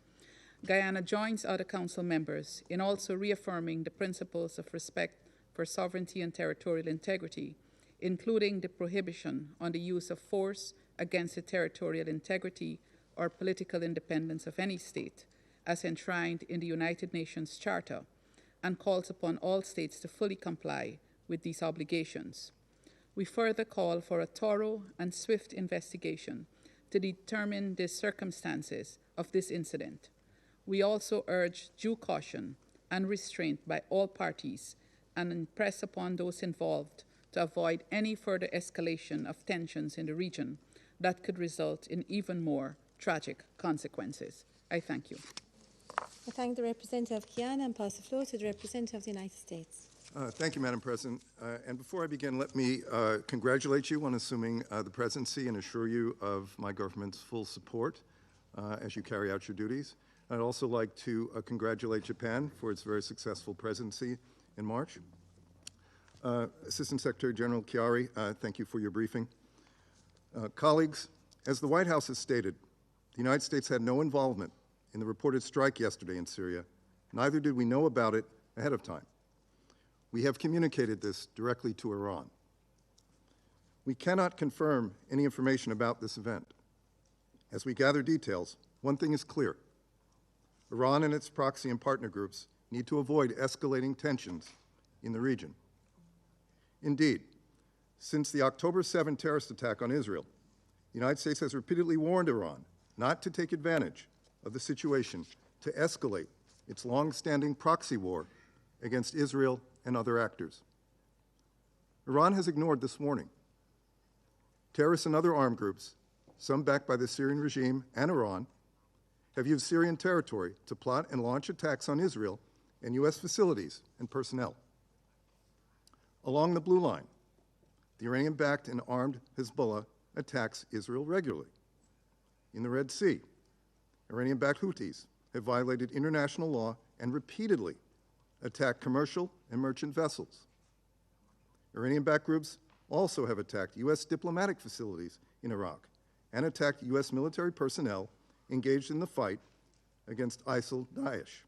Guyana joins other Council members in also reaffirming the principles of respect for sovereignty and territorial integrity, including the prohibition on the use of force against the territorial integrity or political independence of any state, as enshrined in the United Nations Charter, and calls upon all states to fully comply with these obligations. We further call for a thorough and swift investigation to determine the circumstances of this incident. We also urge due caution and restraint by all parties and impress upon those involved to avoid any further escalation of tensions in the region that could result in even more tragic consequences. I thank you. I thank the representative of Guyana and pass the floor to the representative of the United States. Thank you, Madam President. And before I begin, let me congratulate you on assuming the presidency and assure you of my government's full support as you carry out your duties. I'd also like to congratulate Japan for its very successful presidency in March. Assistant Secretary General Chiari, thank you for your briefing. Colleagues, as the White House has stated, the United States had no involvement in the reported strike yesterday in Syria. Neither did we know about it ahead of time. We have communicated this directly to Iran. We cannot confirm any information about this event. As we gather details, one thing is clear. Iran and its proxy and partner groups need to avoid escalating tensions in the region. Indeed, since the October 7 terrorist attack on Israel, the United States has repeatedly warned Iran not to take advantage of the situation to escalate its long-standing proxy war against Israel and other actors. Iran has ignored this warning. Terrorists and other armed groups, some backed by the Syrian regime and Iran, have used Syrian territory to plot and launch attacks on Israel and U.S. facilities and personnel. Along the Blue Line, the Iranian-backed and armed Hezbollah attacks Israel regularly. In the Red Sea, Iranian-backed Houthis have violated international law and repeatedly attacked commercial and merchant vessels. Iranian-backed groups also have attacked U.S. diplomatic facilities in Iraq and attacked U.S. military personnel engaged in the fight against ISIL-Daesh.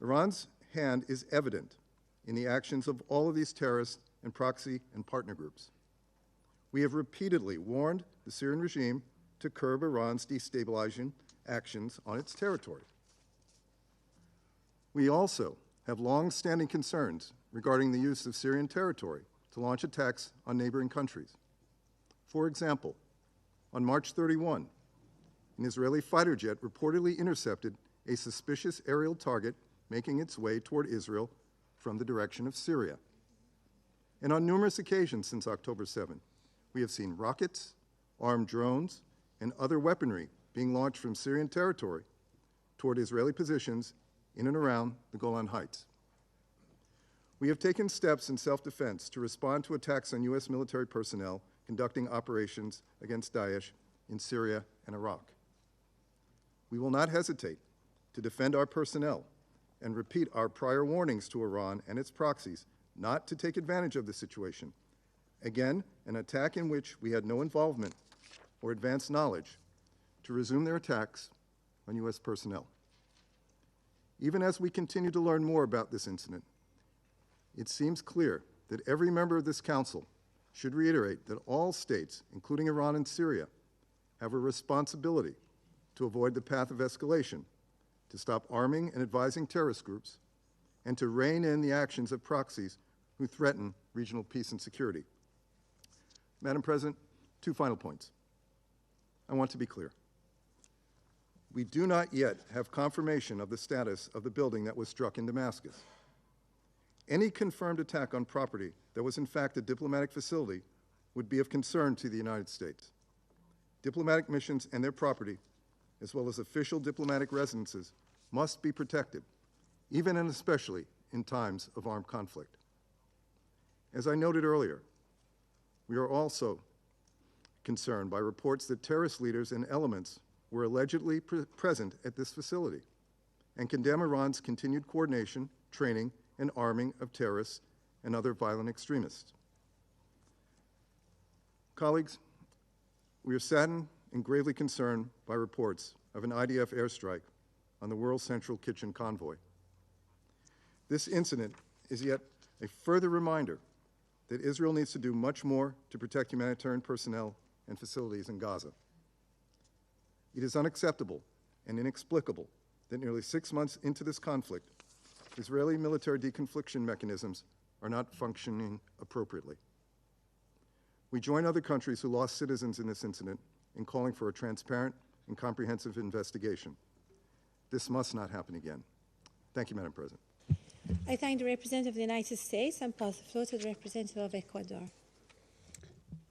Iran's hand is evident in the actions of all of these terrorist and proxy and partner groups. We have repeatedly warned the Syrian regime to curb Iran's destabilizing actions on its territory. We also have long-standing concerns regarding the use of Syrian territory to launch attacks on neighboring countries. For example, on March 31, an Israeli fighter jet reportedly intercepted a suspicious aerial target making its way toward Israel from the direction of Syria. And on numerous occasions since October 7, we have seen rockets, armed drones, and other weaponry being launched from Syrian territory toward Israeli positions in and around the Golan Heights. We have taken steps in self-defense to respond to attacks on U.S. military personnel conducting operations against Daesh in Syria and Iraq. We will not hesitate to defend our personnel and repeat our prior warnings to Iran and its proxies not to take advantage of the situation. Again, an attack in which we had no involvement or advanced knowledge to resume their attacks on U.S. personnel. Even as we continue to learn more about this incident, it seems clear that every member of this Council should reiterate that all states, including Iran and Syria, have a responsibility to avoid the path of escalation, to stop arming and advising terrorist groups, and to rein in the actions of proxies who threaten regional peace and security. Madam President, 2 final points. I want to be clear. We do not yet have confirmation of the status of the building that was struck in Damascus. Any confirmed attack on property that was in fact a diplomatic facility would be of concern to the United States. Diplomatic missions and their property, as well as official diplomatic residences, must be protected, even and especially in times of armed conflict. As I noted earlier, we are also concerned by reports that terrorist leaders and elements were allegedly present at this facility and condemn Iran's continued coordination, training, and arming of terrorists and other violent extremists. Colleagues, we are saddened and gravely concerned by reports of an IDF airstrike on the World Central Kitchen convoy. This incident is yet a further reminder that Israel needs to do much more to protect humanitarian personnel and facilities in Gaza. It is unacceptable and inexplicable that nearly 6 months into this conflict, Israeli military deconfliction mechanisms are not functioning appropriately. We join other countries who lost citizens in this incident in calling for a transparent and comprehensive investigation. This must not happen again. Thank you, Madam President. I thank the representative of the United States and pass the floor to the representative of Ecuador.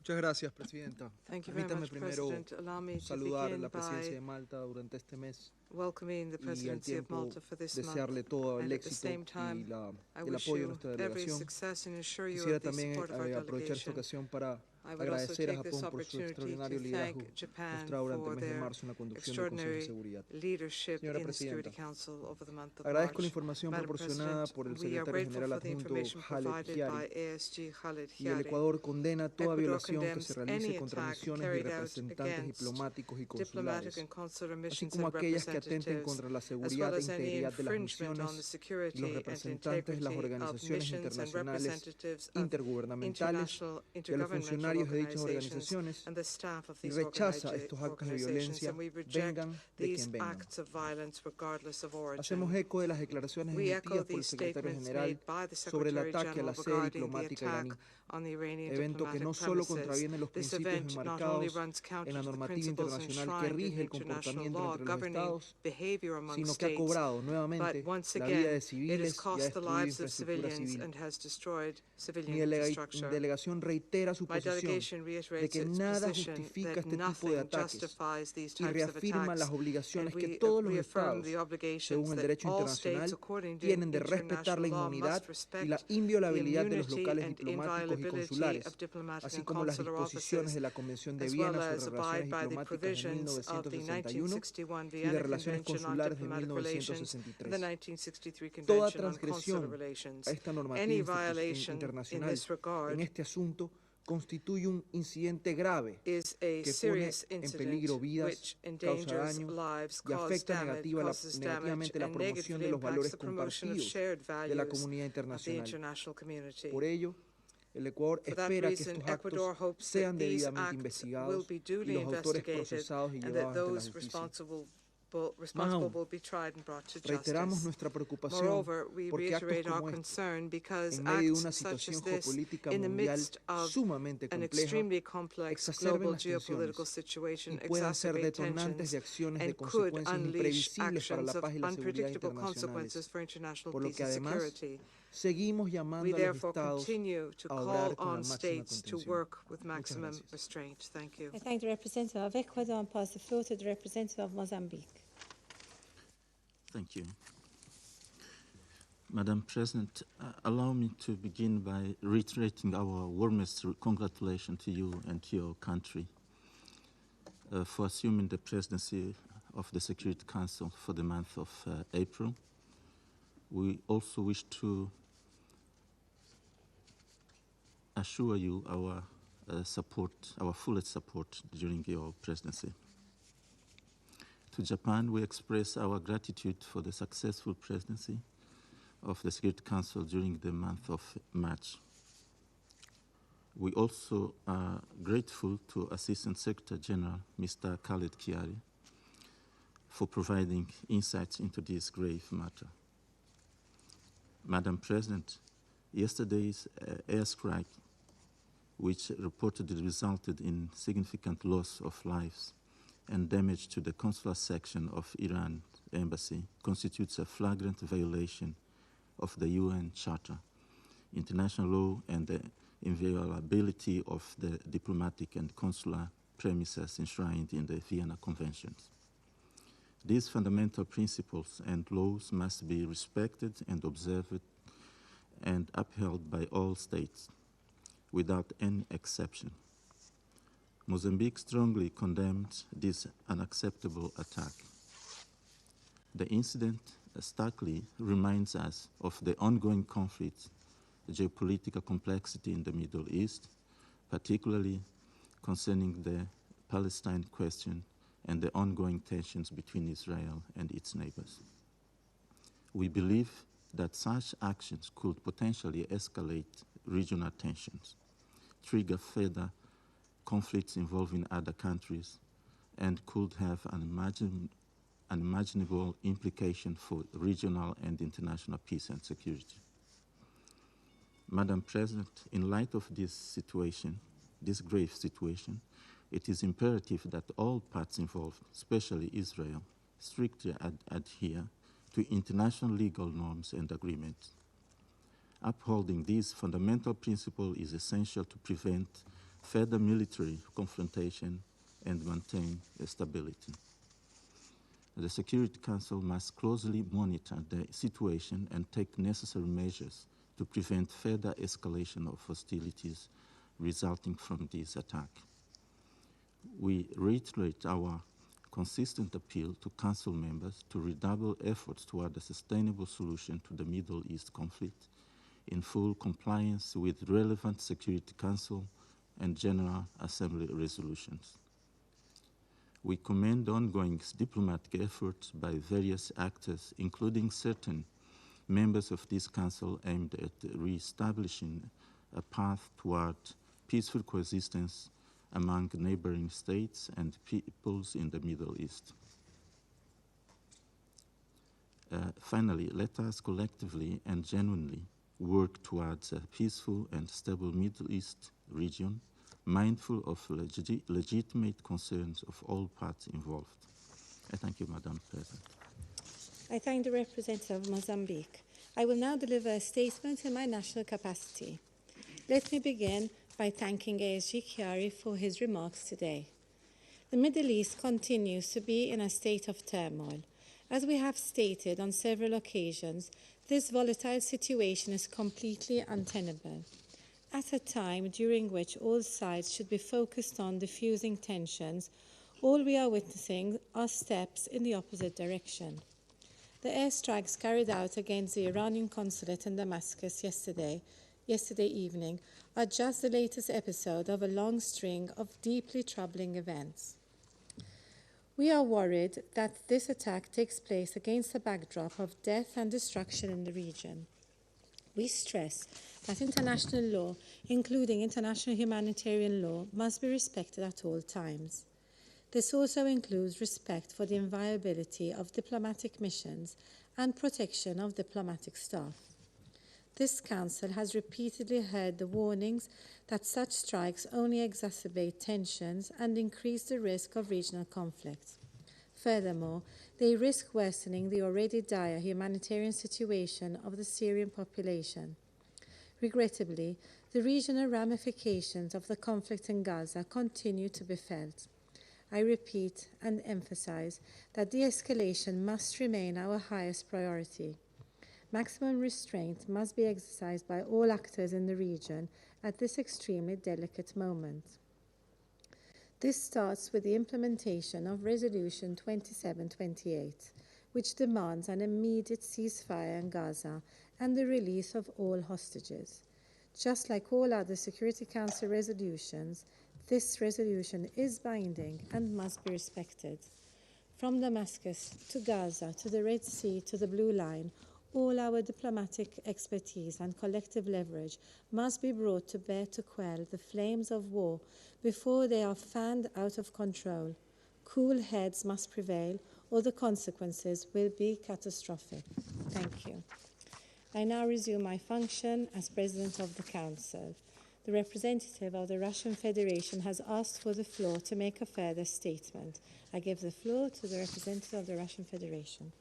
Muchas gracias, Presidenta. Thank you very Permítame much, primero President. Allow me to saludar begin la presidencia by de Malta durante este mes welcoming the y al presidency of tiempo Malta for this desearle month. todo el And at the éxito same time, y I el wish apoyo de you nuestra every delegación. success and assure you Quisiera of the también support of our aprovechar esta delegation. ocasión para I would also agradecer a take this Japón por su opportunity extraordinario to liderazgo thank Japan mostrado durante for el mes de their marzo en la conducción del Consejo de extraordinary Seguridad. leadership Señora in the Security Presidenta, Council over the month of agradezco la March. información Madam proporcionada President, por el we are secretario grateful general for the adjunto information Khaled provided by Khiari ASG Khaled y el Khiari. Ecuador condena toda Ecuador violación que condemns se realice any contra attack misiones y carried out representantes against diplomáticos y diplomatic consulares, and consular así missions como and aquellas que atenten representatives, contra la as seguridad well e as any integridad de las infringement on the misiones y los security and representantes de las integrity of organizaciones missions and internacionales representatives of intergubernamentales y a los funcionarios de dichas organizaciones, and the staff of y these rechaza estos actos de organizations, violencia, and we reject vengan de these quien vengan. acts of violence regardless of origin. Hacemos eco de las declaraciones We emitidas echo por el these secretario statements general made by the sobre el Secretary ataque a General la sede regarding the diplomática iraní, attack on the Iranian evento que diplomatic no solo premises. contraviene los This principios event not only enmarcados runs counter en la to the normativa principles internacional que enshrined in rige el international comportamiento law entre los governing Estados, behavior among sino que ha states, cobrado but nuevamente once la vida again, de it has civiles y ha cost the destruido lives of infraestructura civilians civil. and has destroyed Mi civilian infrastructure. delegación reitera su My posición delegation de reiterates que its nada position justifica that este tipo de nothing ataques justifies these y types of reafirma attacks, las and obligaciones que we todos los reaffirm Estados, the obligations según el that derecho all states, internacional, according to tienen de respetar la international law, inmunidad must y respect la the inviolabilidad de los immunity locales and diplomáticos y inviolability consulares, of diplomatic así and como las consular disposiciones offices, de la Convención de as well Viena as sobre abide relaciones by the diplomáticas de provisions of the 1961 1961 y de Vienna relaciones Convention on consulares de Diplomatic Relations and the 1963. 1963 Toda Convention on Consular transgresión Relations. a esta Any normativa violation in internacional this regard en este asunto constituye un incidente grave is a que pone serious en incident peligro vidas, which causa endangers daños lives, y causes afecta damage, negativamente la and promoción de negatively los impacts valores the promotion of compartidos shared de la values comunidad of the internacional. international community. Por ello, el Ecuador For that espera que reason, estos Ecuador actos hopes sean that these debidamente acts will investigados be y duly los autores investigated procesados y and that llevados ante la those justicia. responsible aún, will be tried and brought to reiteramos justice. nuestra preocupación Moreover, we porque actos reiterate our como este, concern because en medio de una acts such as situación this, geopolítica in the mundial midst of sumamente an compleja, extremely complex exacerben global las geopolitical tensiones situation, y puedan ser exacerbate detonantes de tensions, acciones de and could consecuencias unleash imprevisibles para la actions of paz y la seguridad unpredictable internacionales, consequences for international por lo peace que and además security. seguimos We llamando a los therefore Estados continue to a call obrar con la on máxima states to contención. work with Muchas maximum gracias. restraint. Thank you. I thank the representative of Ecuador and pass the floor to the representative of Mozambique. Thank you. Madam President, allow me to begin by reiterating our warmest congratulations to you and to your country for assuming the presidency of the Security Council for the month of April. We also wish to assure you our support, our fullest support during your presidency. To Japan, we express our gratitude for the successful presidency of the Security Council during the month of March. We also are grateful to Assistant Secretary General, Mr. Khaled Khiari, for providing insights into this grave matter. Madam President, yesterday's airstrike, which reportedly resulted in significant loss of lives and damage to the consular section of Iran embassy, constitutes a flagrant violation of the UN Charter, international law, and the inviolability of the diplomatic and consular premises enshrined in the Vienna Conventions. These fundamental principles and laws must be respected and observed and upheld by all states, without any exception. Mozambique strongly condemns this unacceptable attack. The incident starkly reminds us of the ongoing conflict, the geopolitical complexity in the Middle East, particularly concerning the Palestine question and the ongoing tensions between Israel and its neighbors. We believe that such actions could potentially escalate regional tensions, trigger further conflicts involving other countries, and could have unimaginable implication for regional and international peace and security. Madam President, in light of this situation, this grave situation, it is imperative that all parts involved, especially Israel, strictly adhere to international legal norms and agreements Upholding these fundamental principles is essential to prevent further military confrontation and maintain stability. The Security Council must closely monitor the situation and take necessary measures to prevent further escalation of hostilities resulting from this attack. We reiterate our consistent appeal to Council members to redouble efforts toward a sustainable solution to the Middle East conflict in full compliance with relevant Security Council and General Assembly resolutions. We commend ongoing diplomatic efforts by various actors, including certain members of this Council, aimed at re-establishing a path toward peaceful coexistence among neighboring states and peoples in the Middle East. Finally, let us collectively and genuinely work towards a peaceful and stable Middle East region, mindful of legitimate concerns of all parties involved. I thank you, Madam President. I thank the representative of Mozambique. I will now deliver a statement in my national capacity. Let me begin by thanking ASG Chiari for his remarks today. The Middle East continues to be in a state of turmoil. As we have stated on several occasions, this volatile situation is completely untenable. At a time during which all sides should be focused on diffusing tensions, all we are witnessing are steps in the opposite direction. The airstrikes carried out against the Iranian consulate in Damascus yesterday evening are just the latest episode of a long string of deeply troubling events. We are worried that this attack takes place against a backdrop of death and destruction in the region. We stress that international law, including international humanitarian law, must be respected at all times. This also includes respect for the inviolability of diplomatic missions and protection of diplomatic staff. This Council has repeatedly heard the warnings that such strikes only exacerbate tensions and increase the risk of regional conflict. Furthermore, they risk worsening the already dire humanitarian situation of the Syrian population. Regrettably, the regional ramifications of the conflict in Gaza continue to be felt. I repeat and emphasize that de-escalation must remain our highest priority. Maximum restraint must be exercised by all actors in the region at this extremely delicate moment. This starts with the implementation of Resolution 2728, which demands an immediate ceasefire in Gaza and the release of all hostages. Just like all other Security Council resolutions, this resolution is binding and must be respected. From Damascus to Gaza to the Red Sea to the Blue Line, all our diplomatic expertise and collective leverage must be brought to bear to quell the flames of war before they are fanned out of control. Cool heads must prevail, or the consequences will be catastrophic. Thank you. I now resume my function as President of the Council. The representative of the Russian Federation has asked for the floor to make a further statement. I give the floor to the representative of the Russian Federation.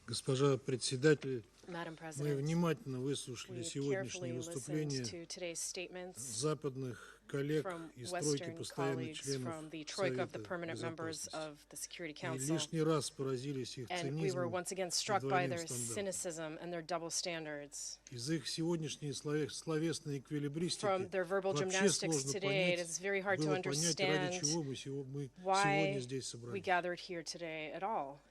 Госпожа председатель, Madam мы President, внимательно выслушали we сегодняшние carefully выступления listened to today's statements западных коллег from из тройки Western постоянных colleagues, членов from the troika of the Совета permanent members Безопасности. of the Security И Council. лишний раз поразились их And we were цинизмом once again и struck by двойным their стандартам. cynicism and their double standards. Из их сегодняшней словесной эквилибристики From their verbal вообще gymnastics сложно today, it понять, is very hard to было понять, ради understand чего мы сегодня why здесь we собрались. gathered here today at all.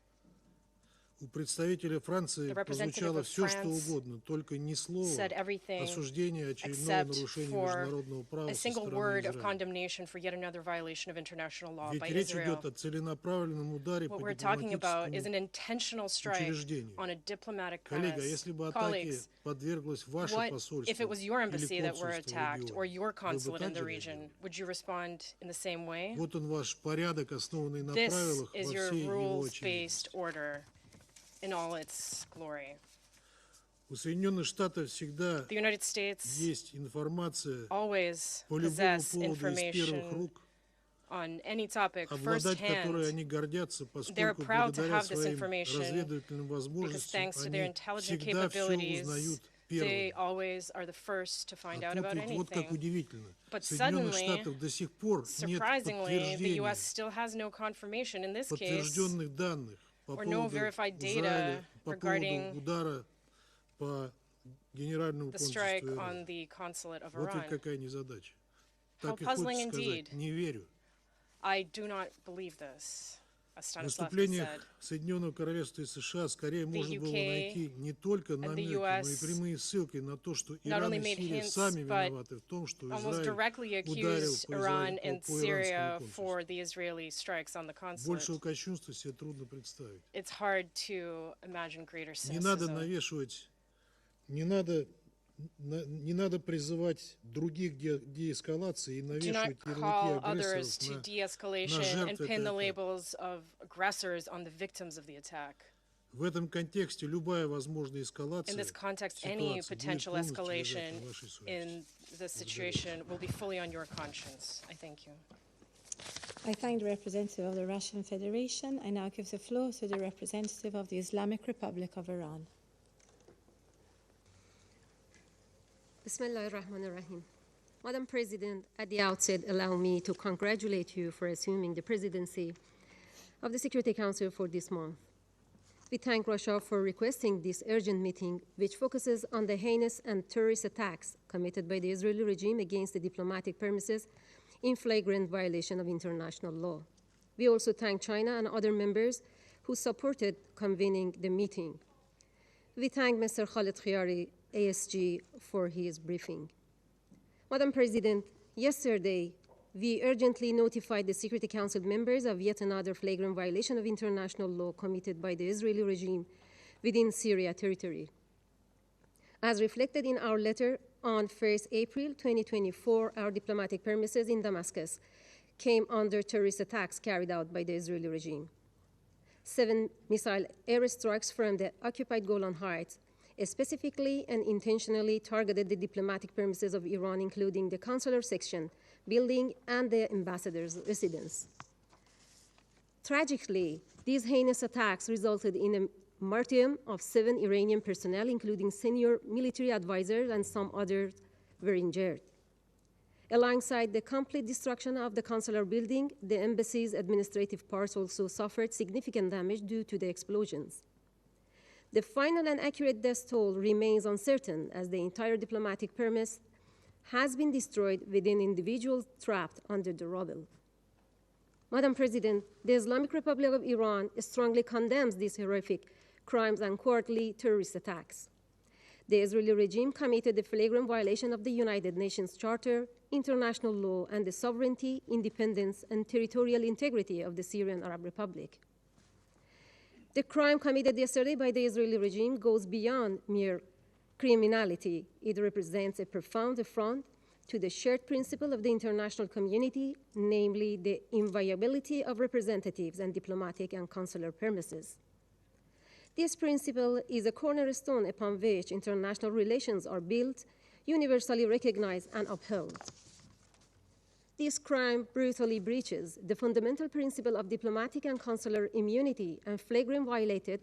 У представителя Франции The representative прозвучало of все, что France угодно, только ни слова said everything осуждения очередного except нарушения for международного права a со single стороны word of Израиля. condemnation for yet another violation of international law Ведь by речь Israel. идет о целенаправленном ударе What по we're talking about is дипломатическому an intentional strike учреждению. on a diplomatic Коллега, premise. если бы атаке Colleagues, подверглось ваше what посольство if it was your или embassy that were консульство в attacked or регионе, your вы бы consulate in так the же region? реагировали? Would you respond in the same way? Вот он ваш порядок, основанный на This правилах is во your всей его rules-based очевидности. order in all its glory. У Соединенных Штатов всегда The United States есть информация always по любому possess поводу из первых information рук, on any topic обладать которой firsthand. они гордятся, They're поскольку proud to благодаря have this своим information разведывательным because возможностям thanks to their они intelligent всегда все capabilities узнают They always are the first to find out about вот как anything. удивительно. But Соединенных suddenly, Штатов до сих пор нет surprisingly, the подтверждения, U.S. still has no confirmation in this case, подтвержденных данных по or no поводу verified data Израиля, по поводу regarding удара по генеральному the strike консульству on Ирана. the consulate of Вот ведь Iran. какая незадача. How Так и puzzling хочется indeed. сказать, не верю. I do not believe this, as Stanislavski Выступление said. Соединенного Королевства и США скорее можно было UK найти не только намеки, но и US прямые ссылки на то, что not Иран only и made Сирия hints, сами but виноваты в том, что almost Израиль directly ударил accused по Iran and иранскому Syria консульству. for the Israeli strikes on the consulate. Большего кощунства себе трудно представить. It's hard to imagine greater Не надо cynicism. навешивать, не надо призывать других к деэскалации и Do not навешивать call ярлыки others to агрессоров на de-escalation and жертв pin этой the атаки. labels of aggressors on the victims of the attack. В этом контексте любая возможная эскалация In this context, any ситуации будет potential полностью escalation лежать на вашей совести. in the situation will be fully on your conscience. I thank you. I thank the representative of the Russian Federation. I now give the floor to the representative of the Islamic Republic of Iran. Bismillah ar-Rahman ar-Rahim. Madam President, at the outset, allow me to congratulate you for assuming the presidency of the Security Council for this month. We thank Russia for requesting this urgent meeting, which focuses on the heinous and terrorist attacks committed by the Israeli regime against the diplomatic premises in flagrant violation of international law. We also thank China and other members who supported convening the meeting. We thank Mr. Khaled Khiari, ASG, for his briefing. Madam President, yesterday, we urgently notified the Security Council members of yet another flagrant violation of international law committed by the Israeli regime within Syria territory. As reflected in our letter, on 1st April 2024, our diplomatic premises in Damascus came under terrorist attacks carried out by the Israeli regime. 7 missile airstrikes from the occupied Golan Heights specifically and intentionally targeted the diplomatic premises of Iran, including the consular section, building, and the ambassador's residence. Tragically, these heinous attacks resulted in a martyrdom of 7 Iranian personnel, including senior military advisors, and some others were injured. Alongside the complete destruction of the consular building, the embassy's administrative parts also suffered significant damage due to the explosions. The final and accurate death toll remains uncertain, as the entire diplomatic premise has been destroyed within individuals trapped under the rubble. Madam President, the Islamic Republic of Iran strongly condemns these horrific crimes and quarterly terrorist attacks. The Israeli regime committed a flagrant violation of the United Nations Charter, international law, and the sovereignty, independence, and territorial integrity of the Syrian Arab Republic. The crime committed yesterday by the Israeli regime goes beyond mere criminality. It represents a profound affront to the shared principle of the international community, namely the inviolability of representatives and diplomatic and consular premises. This principle is a cornerstone upon which international relations are built, universally recognized and upheld. This crime brutally breaches the fundamental principle of diplomatic and consular immunity and flagrantly violated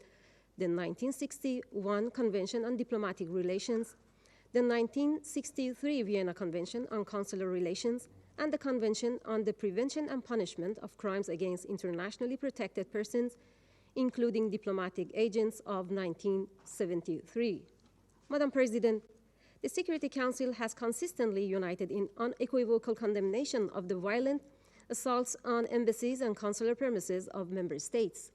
the 1961 Convention on Diplomatic Relations, the 1963 Vienna Convention on Consular Relations, and the Convention on the Prevention and Punishment of Crimes Against Internationally Protected Persons, including diplomatic agents of 1973. Madam President, the Security Council has consistently united in unequivocal condemnation of the violent assaults on embassies and consular premises of member states.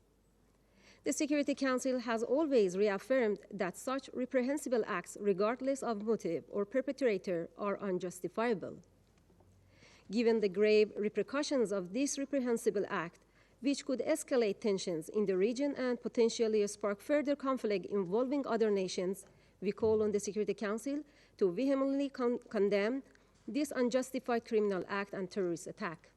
The Security Council has always reaffirmed that such reprehensible acts, regardless of motive or perpetrator, are unjustifiable. Given the grave repercussions of this reprehensible act, which could escalate tensions in the region and potentially spark further conflict involving other nations, we call on the Security Council to vehemently condemn this unjustified criminal act and terrorist attack.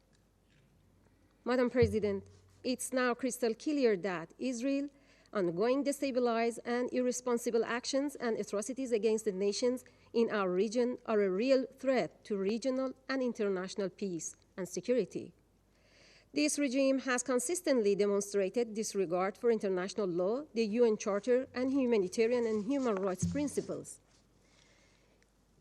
Madam President, it's now crystal clear that Israel's ongoing destabilized and irresponsible actions and atrocities against the nations in our region are a real threat to regional and international peace and security. This regime has consistently demonstrated disregard for international law, the UN Charter, and humanitarian and human rights principles.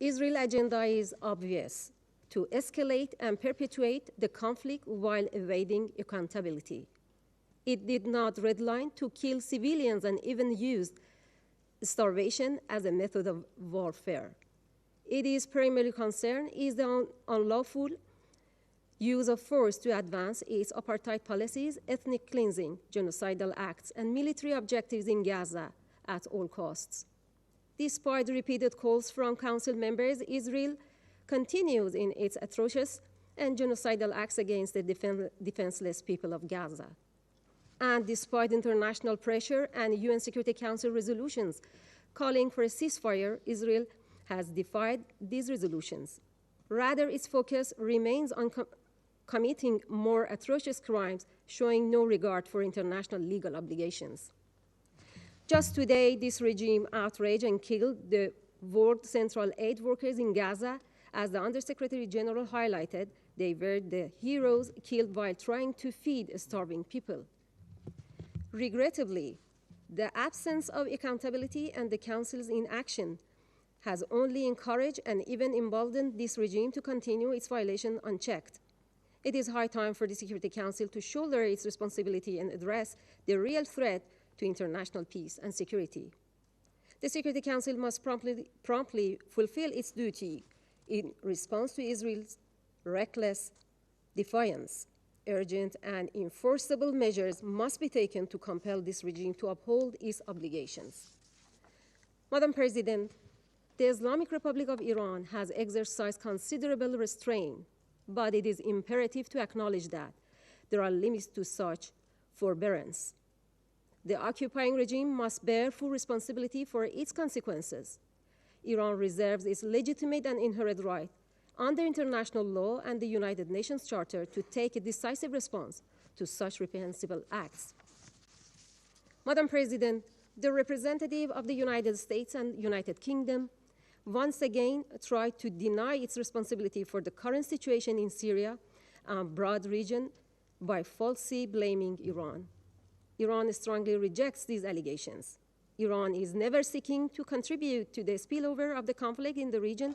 Israel's agenda is obvious: to escalate and perpetuate the conflict while evading accountability. It did not redline to kill civilians and even used starvation as a method of warfare. Its primary concern is the unlawful use of force to advance its apartheid policies, ethnic cleansing, genocidal acts, and military objectives in Gaza at all costs. Despite repeated calls from Council members, Israel continues in its atrocious and genocidal acts against the defenseless people of Gaza. And despite international pressure and UN Security Council resolutions calling for a ceasefire, Israel has defied these resolutions. Rather, its focus remains on committing more atrocious crimes, showing no regard for international legal obligations. Just today, this regime outraged and killed the World Central Aid workers in Gaza. As the Undersecretary General highlighted, they were the heroes killed while trying to feed starving people. Regrettably, the absence of accountability and the Council's inaction has only encouraged and even emboldened this regime to continue its violation unchecked. It is high time for the Security Council to shoulder its responsibility and address the real threat to international peace and security. The Security Council must promptly fulfill its duty in response to Israel's reckless defiance. Urgent and enforceable measures must be taken to compel this regime to uphold its obligations. Madam President, the Islamic Republic of Iran has exercised considerable restraint, but it is imperative to acknowledge that there are limits to such forbearance. The occupying regime must bear full responsibility for its consequences. Iran reserves its legitimate and inherent right under international law and the United Nations Charter to take a decisive response to such reprehensible acts. Madam President, the representative of the United States and United Kingdom once again tried to deny its responsibility for the current situation in Syria and broad region by falsely blaming Iran. Iran strongly rejects these allegations. Iran is never seeking to contribute to the spillover of the conflict in the region,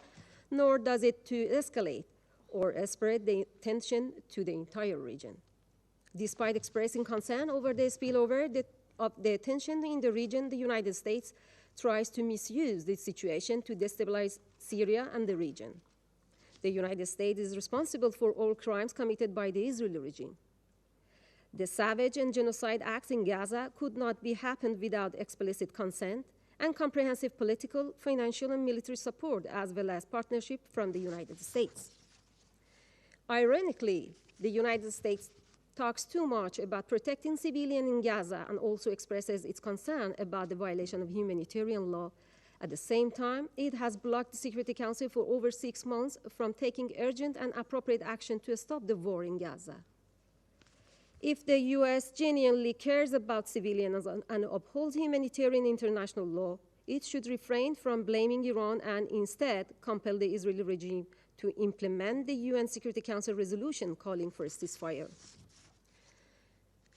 nor does it to escalate or spread the tension to the entire region. Despite expressing concern over the spillover of the tension in the region, the United States tries to misuse this situation to destabilize Syria and the region. The United States is responsible for all crimes committed by the Israeli regime. The savage and genocide acts in Gaza could not be happened without explicit consent and comprehensive political, financial, and military support, as well as partnership from the United States. Ironically, the United States talks too much about protecting civilians in Gaza and also expresses its concern about the violation of humanitarian law. At the same time, it has blocked the Security Council for over 6 months from taking urgent and appropriate action to stop the war in Gaza. If the U.S. genuinely cares about civilians and upholds humanitarian international law, it should refrain from blaming Iran and instead compel the Israeli regime to implement the UN Security Council resolution calling for a ceasefire.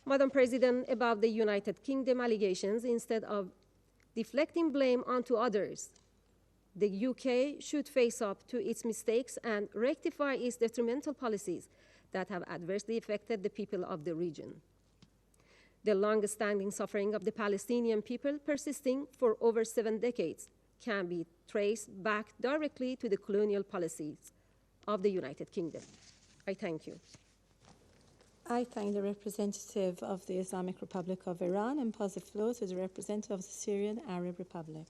Madam President, about the United Kingdom allegations, instead of deflecting blame onto others, the UK should face up to its mistakes and rectify its detrimental policies that have adversely affected the people of the region. The long-standing suffering of the Palestinian people, persisting for over 7 decades, can be traced back directly to the colonial policies of the United Kingdom. I thank you. I thank the representative of the Islamic Republic of Iran and pass the floor to the representative of the Syrian Arab Republic.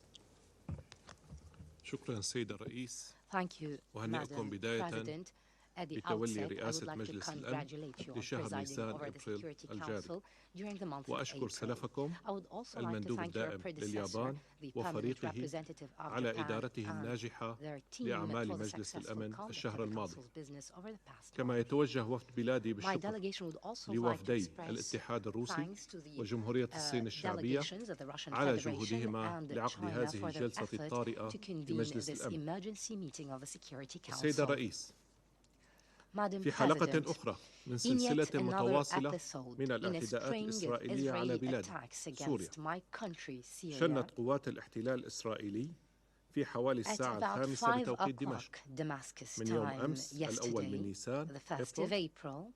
شكرا سيد الرئيس. Thank you, وهنئكم Madam بداية President. At the بتولي outset, I would رئاسة like to مجلس الأمن congratulate you on لشهر presiding نيسان over the أبريل Security الجاري. Council during the month of وأشكر April. سلفكم I would also like to المندوب thank your الدائم predecessor, لليابان the permanent وفريقه representative of على Japan, إدارته and الناجحة their team لأعمال for the مجلس successful الأمن conduct الشهر of the الماضي. Council's business over the past كما month. يتوجه وفد بلادي My بالشكر delegation would also like to لوفدي express الاتحاد الروسي thanks to the وجمهورية الصين الشعبية delegations of the Russian على Federation جهودهما and لعقد China هذه for their الجلسة effort الطارئة to convene لمجلس this الأمن. emergency meeting of the Security السيد Council. الرئيس، Madam في حلقة President, أخرى من in yet سلسلة another متواصلة episode من in a الاعتداءات string of الإسرائيلية على Israeli بلادي attacks سوريا، against my country, Syria, شنت قوات الاحتلال الإسرائيلي في حوالي At الساعة about الخامسة 5 بتوقيت دمشق o'clock Damascus من يوم time أمس الأول من yesterday, نيسان the 1st of April,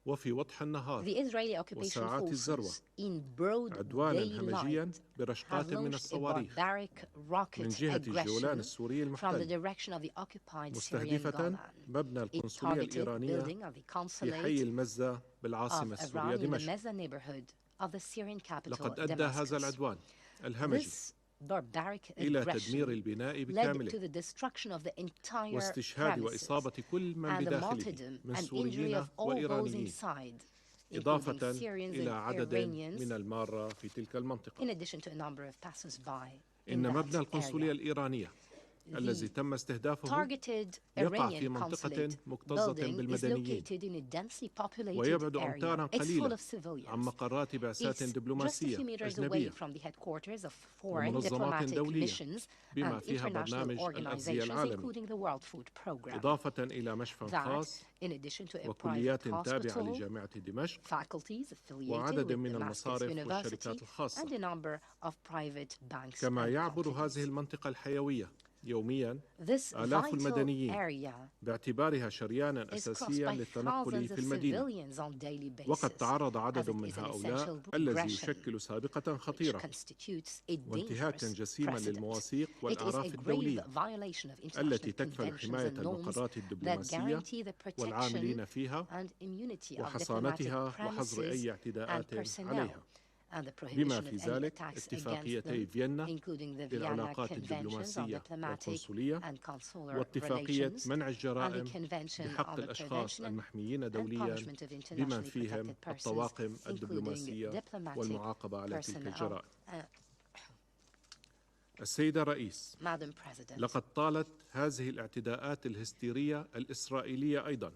وفي وضح النهار the Israeli occupation وساعات الذروة forces in broad عدوانا همجيا daylight برشقات have من launched a الصواريخ barbaric من rocket جهة الجولان aggression السوري from the المحتل direction of the occupied Syrian مستهدفة Golan. مبنى It القنصلية targeted الإيرانية building of the في حي consulate المزة of بالعاصمة السورية Iran in the دمشق. Meza neighborhood of the Syrian capital لقد أدى هذا Damascus. العدوان الهمجي This barbaric إلى تدمير aggression البناء led to بكامله the destruction of the entire واستشهاد premises وإصابة كل من and the بداخله martyrdom من and injury سوريين of all those وإيرانيين inside, including إضافة Syrians إلى and عدد Iranians, من المارة في تلك المنطقة. in addition to a number of passers-by in إن مبنى that القنصلية area. الإيرانية الذي تم استهدافه Targeted يقع في Iranian منطقة consulate مكتظة building is بالمدنيين located in a densely populated ويبعد area. أمتارا It's full قليلة of civilians. عن مقرات بعثات It's just a دبلوماسية few meters away أجنبية from the headquarters of foreign ومنظمات diplomatic دولية missions بما and فيها international برنامج الأغذية organizations, العالمي including the World Food Program. إضافة إلى مشفى That, خاص in addition to a وكليات private تابعة hospital, لجامعة دمشق faculties affiliated وعدد with من Damascus المصارف University, والشركات الخاصة. and a number of private banks كما and يعبر companies. هذه المنطقة الحيوية يوميا This آلاف vital المدنيين area باعتبارها شريانا is crossed أساسيا by للتنقل thousands في of المدينة. civilians on daily basis, وقد تعرض as عدد it من is an هؤلاء essential الذي progression يشكل سابقة which خطيرة constitutes a وانتهاكا dangerous جسيما precedent. للمواثيق It is والأعراف a grave الدولية violation of التي international تكفل conventions حماية and norms المقرات that الدبلوماسية guarantee the protection والعاملين فيها and immunity of diplomatic وحصانتها وحظر premises أي and اعتداءات personnel, عليها and the بما prohibition في of any ذلك attacks against اتفاقيتي them, فيينا including the Vienna للعلاقات Conventions on الدبلوماسية Diplomatic والقنصلية and Consular واتفاقية Relations, منع and the الجرائم Convention بحق on the الأشخاص Prevention المحميين and دوليا Punishment of بمن Internationally فيهم Protected Persons, الطواقم including الدبلوماسية diplomatic والمعاقبة على تلك personnel. الجرائم. السيدة رئيس، Madam President, لقد طالت هذه الاعتداءات الهستيرية الإسرائيلية أيضا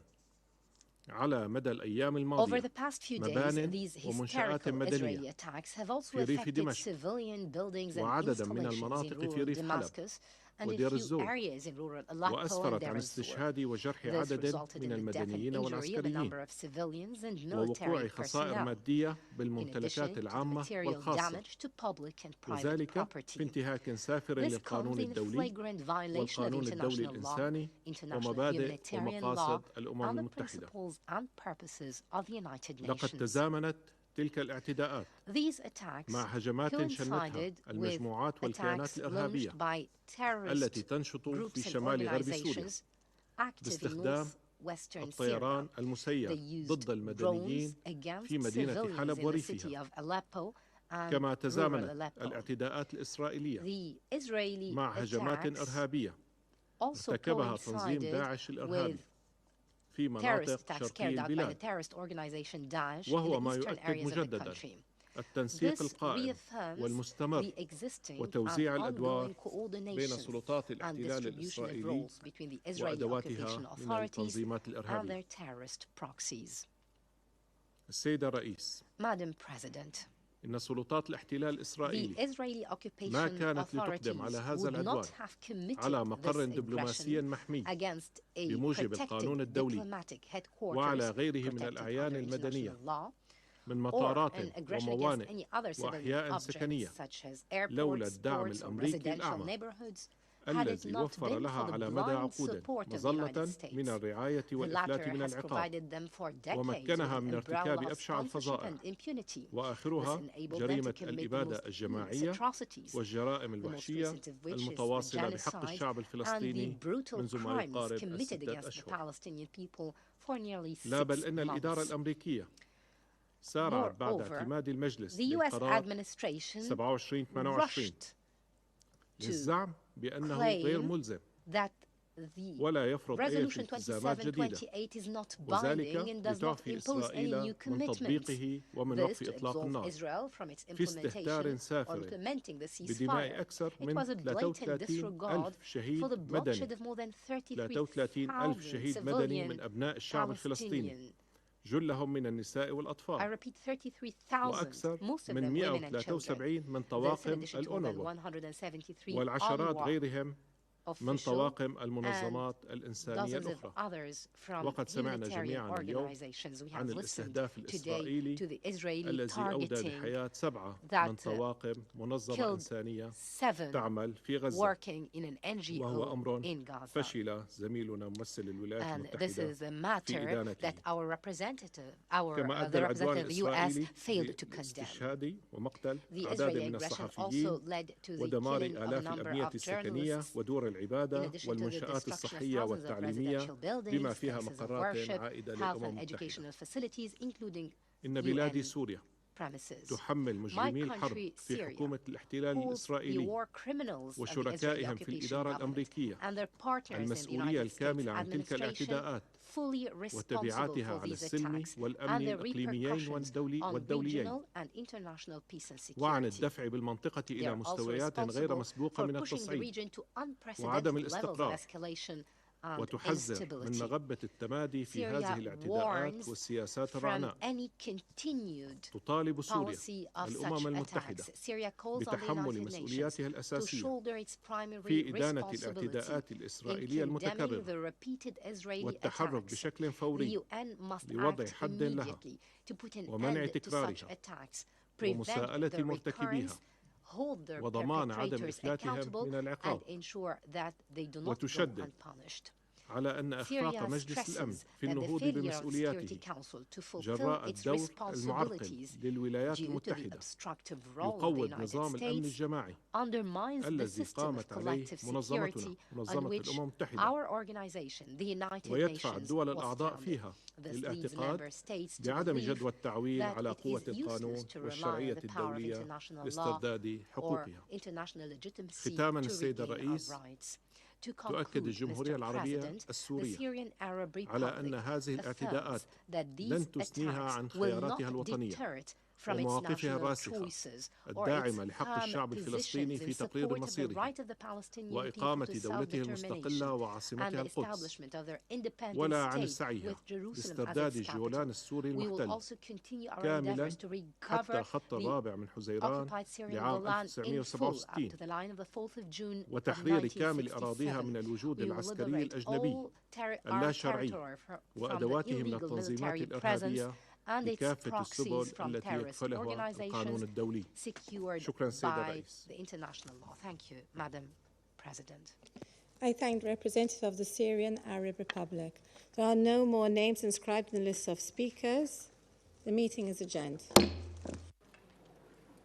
على مدى الأيام over الماضية the past few days, مبان these ومنشآت hysterical Israeli مدنية attacks have also في ريف affected دمشق civilian buildings and وعددا من installations in المناطق في rural ريف حلب Damascus and in ودير few الزور areas in rural Aleppo and وأسفرت عن Deir استشهاد وجرح This عدد resulted من in the death and المدنيين injury of a والعسكريين number of civilians and ووقوع military خسائر personnel, مادية in بالممتلكات addition to the العامة material والخاصة damage to public and private وذلك property. في انتهاك سافر This للقانون comes in الدولي flagrant violation of والقانون الدولي international law, الإنساني international ومبادئ humanitarian law, ومقاصد الأمم and the المتحدة. principles and purposes of the United لقد Nations. تزامنت تلك الاعتداءات These attacks مع هجمات شنتها coincided with المجموعات والكيانات attacks الإرهابية launched by التي terrorist تنشط groups في and شمال غرب سوريا organizations active in باستخدام northwestern الطيران Syria. المسير They used ضد المدنيين drones against في مدينة civilians حلب in the city وريفها of Aleppo and كما rural تزامنت Aleppo. الاعتداءات الإسرائيلية The Israeli مع هجمات attacks إرهابية also ارتكبها تنظيم coincided داعش الإرهابي with في terrorist مناطق attacks شرقي carried out by the البلاد terrorist organization Daesh in وهو the ما eastern يؤكد areas of the مجددا country. التنسيق This القائم reaffirms والمستمر the existing وتوزيع and الأدوار ongoing coordination بين سلطات and الاحتلال distribution of الإسرائيلي roles between the Israeli وأدواتها occupation من authorities التنظيمات and الإرهابية. their terrorist proxies. السيدة رئيس، Madam President, إن سلطات الاحتلال the الإسرائيلي Israeli ما occupation كانت لتقدم authorities على هذا would العدوان not have committed على this مقر دبلوماسي aggression محمي against a بموجب القانون protected الدولي diplomatic headquarters وعلى غيره من protected الأعيان under المدنية international law, من or مطارات an aggression against وموانئ any other civilian وأحياء objects سكنية such as لولا airports, الدعم ports, or الأمريكي residential الأعمى neighborhoods had it الذي not وفر been لها for the على مدى blind عقود support of the مظلة United States. من الرعاية The والإفلات latter من has العقاب provided them for decades with ومكنها an من ارتكاب umbrella of أبشع sponsorship الفظائع and impunity. وآخرها This enabled them جريمة to commit the الإبادة most heinous الجماعية atrocities, والجرائم the most الوحشية recent of which is the المتواصلة بحق genocide الشعب and the الفلسطيني brutal منذ ما crimes يقارب committed الستة against the أشهر. Palestinian people for nearly 6 لا بل إن الإدارة months. الأمريكية سارعت بعد Moreover, اعتماد المجلس the U.S. للقرار administration 2728 rushed للزعم بأنه claim غير ملزم that the ولا يفرض أي Resolution التزامات جديدة 2728 is not وذلك binding and does not لتعفي impose any إسرائيل new من commitments. تطبيقه ومن This وقف to إطلاق absolve النار Israel from its في استهتار implementation or سافر implementing the بدماء ceasefire. أكثر It من was a blatant 33 disregard ألف شهيد for the bloodshed مدني of more than 33 ألف 33,000 شهيد مدني من civilian أبناء الشعب الفلسطيني Palestinian. جلهم من النساء I والأطفال repeat, 33,000, وأكثر most of من them women and children. 173 من This in طواقم addition to more than الأونروا 173 والعشرات UNRWA غيرهم من official, طواقم المنظمات الإنسانية dozens of الأخرى. others from وقد سمعنا humanitarian جميعا اليوم organizations. We عن have listened الاستهداف today الإسرائيلي to the Israeli الذي أودى targeting بحياة 7 من that طواقم منظمة killed إنسانية 7 تعمل في غزة، working in an وهو NGO أمر in Gaza. فشل زميلنا ممثل الولايات And this المتحدة is a في matter إدانته. that our representative, كما أدى the العدوان representative of the US الإسرائيلي failed to condemn. لاستشهاد ومقتل The أعداد Israeli من aggression الصحفيين also led to the ودمار killing of a آلاف number الأبنية of السكنية journalists, ودور in العبادة addition to the والمنشآت destruction of الصحية thousands of والتعليمية residential بما buildings, فيها places of مقرات worship, عائدة health للأمم and المتحدة. educational facilities, including إن بلادي UN سوريا premises. تحمل My مجرمي الحرب country, في Syria, حكومة الاحتلال holds the الإسرائيلي war criminals of the Israeli وشركائهم في occupation الإدارة government الأمريكية and their partners in the المسؤولية United States الكاملة عن تلك administration الاعتداءات fully responsible وتبعاتها for على these السلم attacks and والأمن their الإقليميين repercussions on والدوليين، regional and international peace and وعن security. الدفع بالمنطقة They إلى are also مستويات غير responsible مسبوقة for من pushing the التصعيد region to وعدم unprecedented levels of الاستقرار، escalation and وتحذر من instability. مغبة التمادي في Syria هذه الاعتداءات warns والسياسات from الرعناء. any continued تطالب سوريا policy of الأمم such المتحدة attacks. Syria calls on the بتحمل United Nations مسؤولياتها to الأساسية shoulder its primary في إدانة responsibility الاعتداءات in الإسرائيلية condemning المتكررة the repeated Israeli والتحرك attacks. بشكل The فوري UN must لوضع act حد لها immediately to put an ومنع end to such تكرارها attacks, prevent ومساءلة their مرتكبيها recurrence, hold their وضمان عدم perpetrators إفلاتهم accountable, من and العقاب. ensure that they do not go وتشدد unpunished. على أن إخفاق Syria مجلس الأمن stresses في that the النهوض failure of the Security بمسؤولياته Council to fulfill جراء its الدور المعرقل responsibilities للولايات due to the المتحدة obstructive role of the يقوض United نظام الأمن States الجماعي undermines the الذي system of قامت عليه collective منظمتنا security on منظمة which الأمم المتحدة our organization, the United ويدفع Nations, الدول was الأعضاء founded. فيها This leads للاعتقاد member states to بعدم believe جدوى التعويل that على it قوة is القانون useless to rely on والشرعية the power of الدولية international law لاسترداد or حقوقها. international legitimacy ختاما to السيد regain our الرئيس، rights. To تؤكد conclude, الجمهورية Mr. العربية President, the السورية Syrian Arab على Republic أن هذه الاعتداءات affirms that these لن تثنيها attacks عن will not خياراتها الوطنية deter it from its ومواقفها national الراسخة choices or its الداعمة لحق firm الشعب الفلسطيني positions في in تقرير support of the مصيره right of the Palestinian people وإقامة to دولته self-determination المستقلة and وعاصمتها the القدس، establishment of their independent ولا عن state سعيها with Jerusalem as لاسترداد its الجولان capital. السوري We will المحتل also continue our كاملا endeavors to حتى recover الخط the الرابع من حزيران occupied Syrian لعام Golan in full up 1967 to the line of the 4th of June of وتحرير كامل أراضيها 1967. من الوجود We will العسكري liberate الأجنبي all اللا our شرعي territory from the وأدواته من illegal التنظيمات military presence الإرهابية and its بكافة السبل proxies from التي terrorist يكفلها القانون organizations الدولي. secured شكرا سيد by الرئيس. the international law. Thank you, Madam President. I thank the representative of the Syrian Arab Republic. There are no more names inscribed in the list of speakers. The meeting is adjourned.